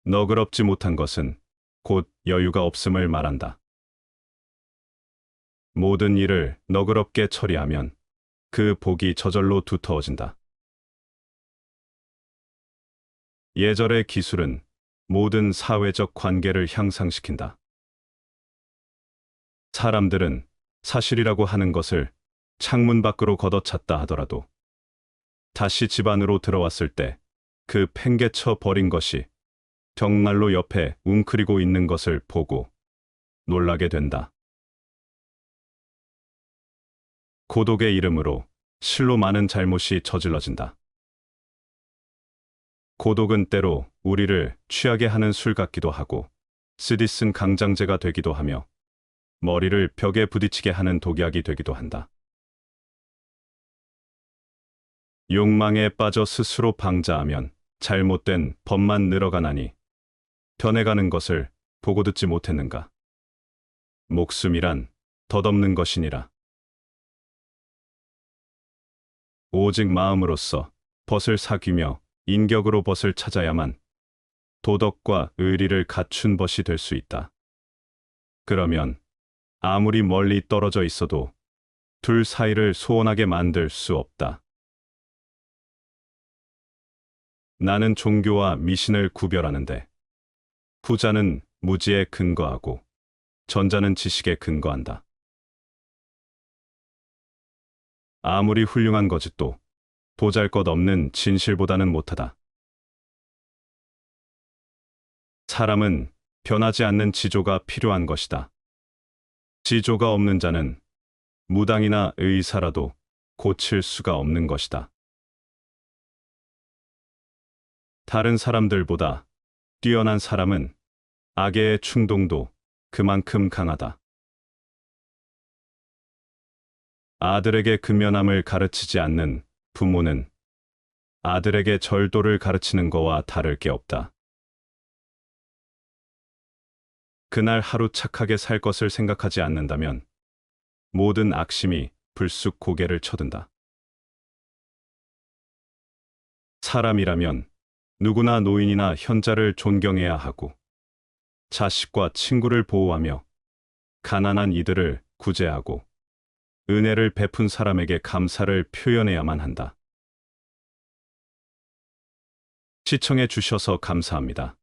너그럽지 못한 것은 곧 여유가 없음을 말한다. 모든 일을 너그럽게 처리하면 그 복이 저절로 두터워진다. 예절의 기술은 모든 사회적 관계를 향상시킨다. 사람들은 사실이라고 하는 것을 창문 밖으로 걷어찼다 하더라도 다시 집 안으로 들어왔을 때 그 팽개쳐 버린 것이 정말로 옆에 웅크리고 있는 것을 보고 놀라게 된다. 고독의 이름으로 실로 많은 잘못이 저질러진다. 고독은 때로 우리를 취하게 하는 술 같기도 하고 쓰디쓴 강장제가 되기도 하며 머리를 벽에 부딪히게 하는 독약이 되기도 한다. 욕망에 빠져 스스로 방자하면 잘못된 법만 늘어가나니 변해가는 것을 보고 듣지 못했는가. 목숨이란 덧없는 것이니라. 오직 마음으로써 벗을 사귀며 인격으로 벗을 찾아야만 도덕과 의리를 갖춘 벗이 될 수 있다. 그러면 아무리 멀리 떨어져 있어도 둘 사이를 소원하게 만들 수 없다. 나는 종교와 미신을 구별하는데 후자는 무지에 근거하고 전자는 지식에 근거한다. 아무리 훌륭한 거짓도 보잘것없는 진실보다는 못하다. 사람은 변하지 않는 지조가 필요한 것이다. 지조가 없는 자는 무당이나 의사라도 고칠 수가 없는 것이다. 다른 사람들보다 뛰어난 사람은 악의 충동도 그만큼 강하다. 아들에게 근면함을 가르치지 않는 부모는 아들에게 절도를 가르치는 거와 다를 게 없다. 그날 하루 착하게 살 것을 생각하지 않는다면 모든 악심이 불쑥 고개를 쳐든다. 사람이라면 누구나 노인이나 현자를 존경해야 하고 자식과 친구를 보호하며 가난한 이들을 구제하고 은혜를 베푼 사람에게 감사를 표현해야만 한다. 시청해 주셔서 감사합니다.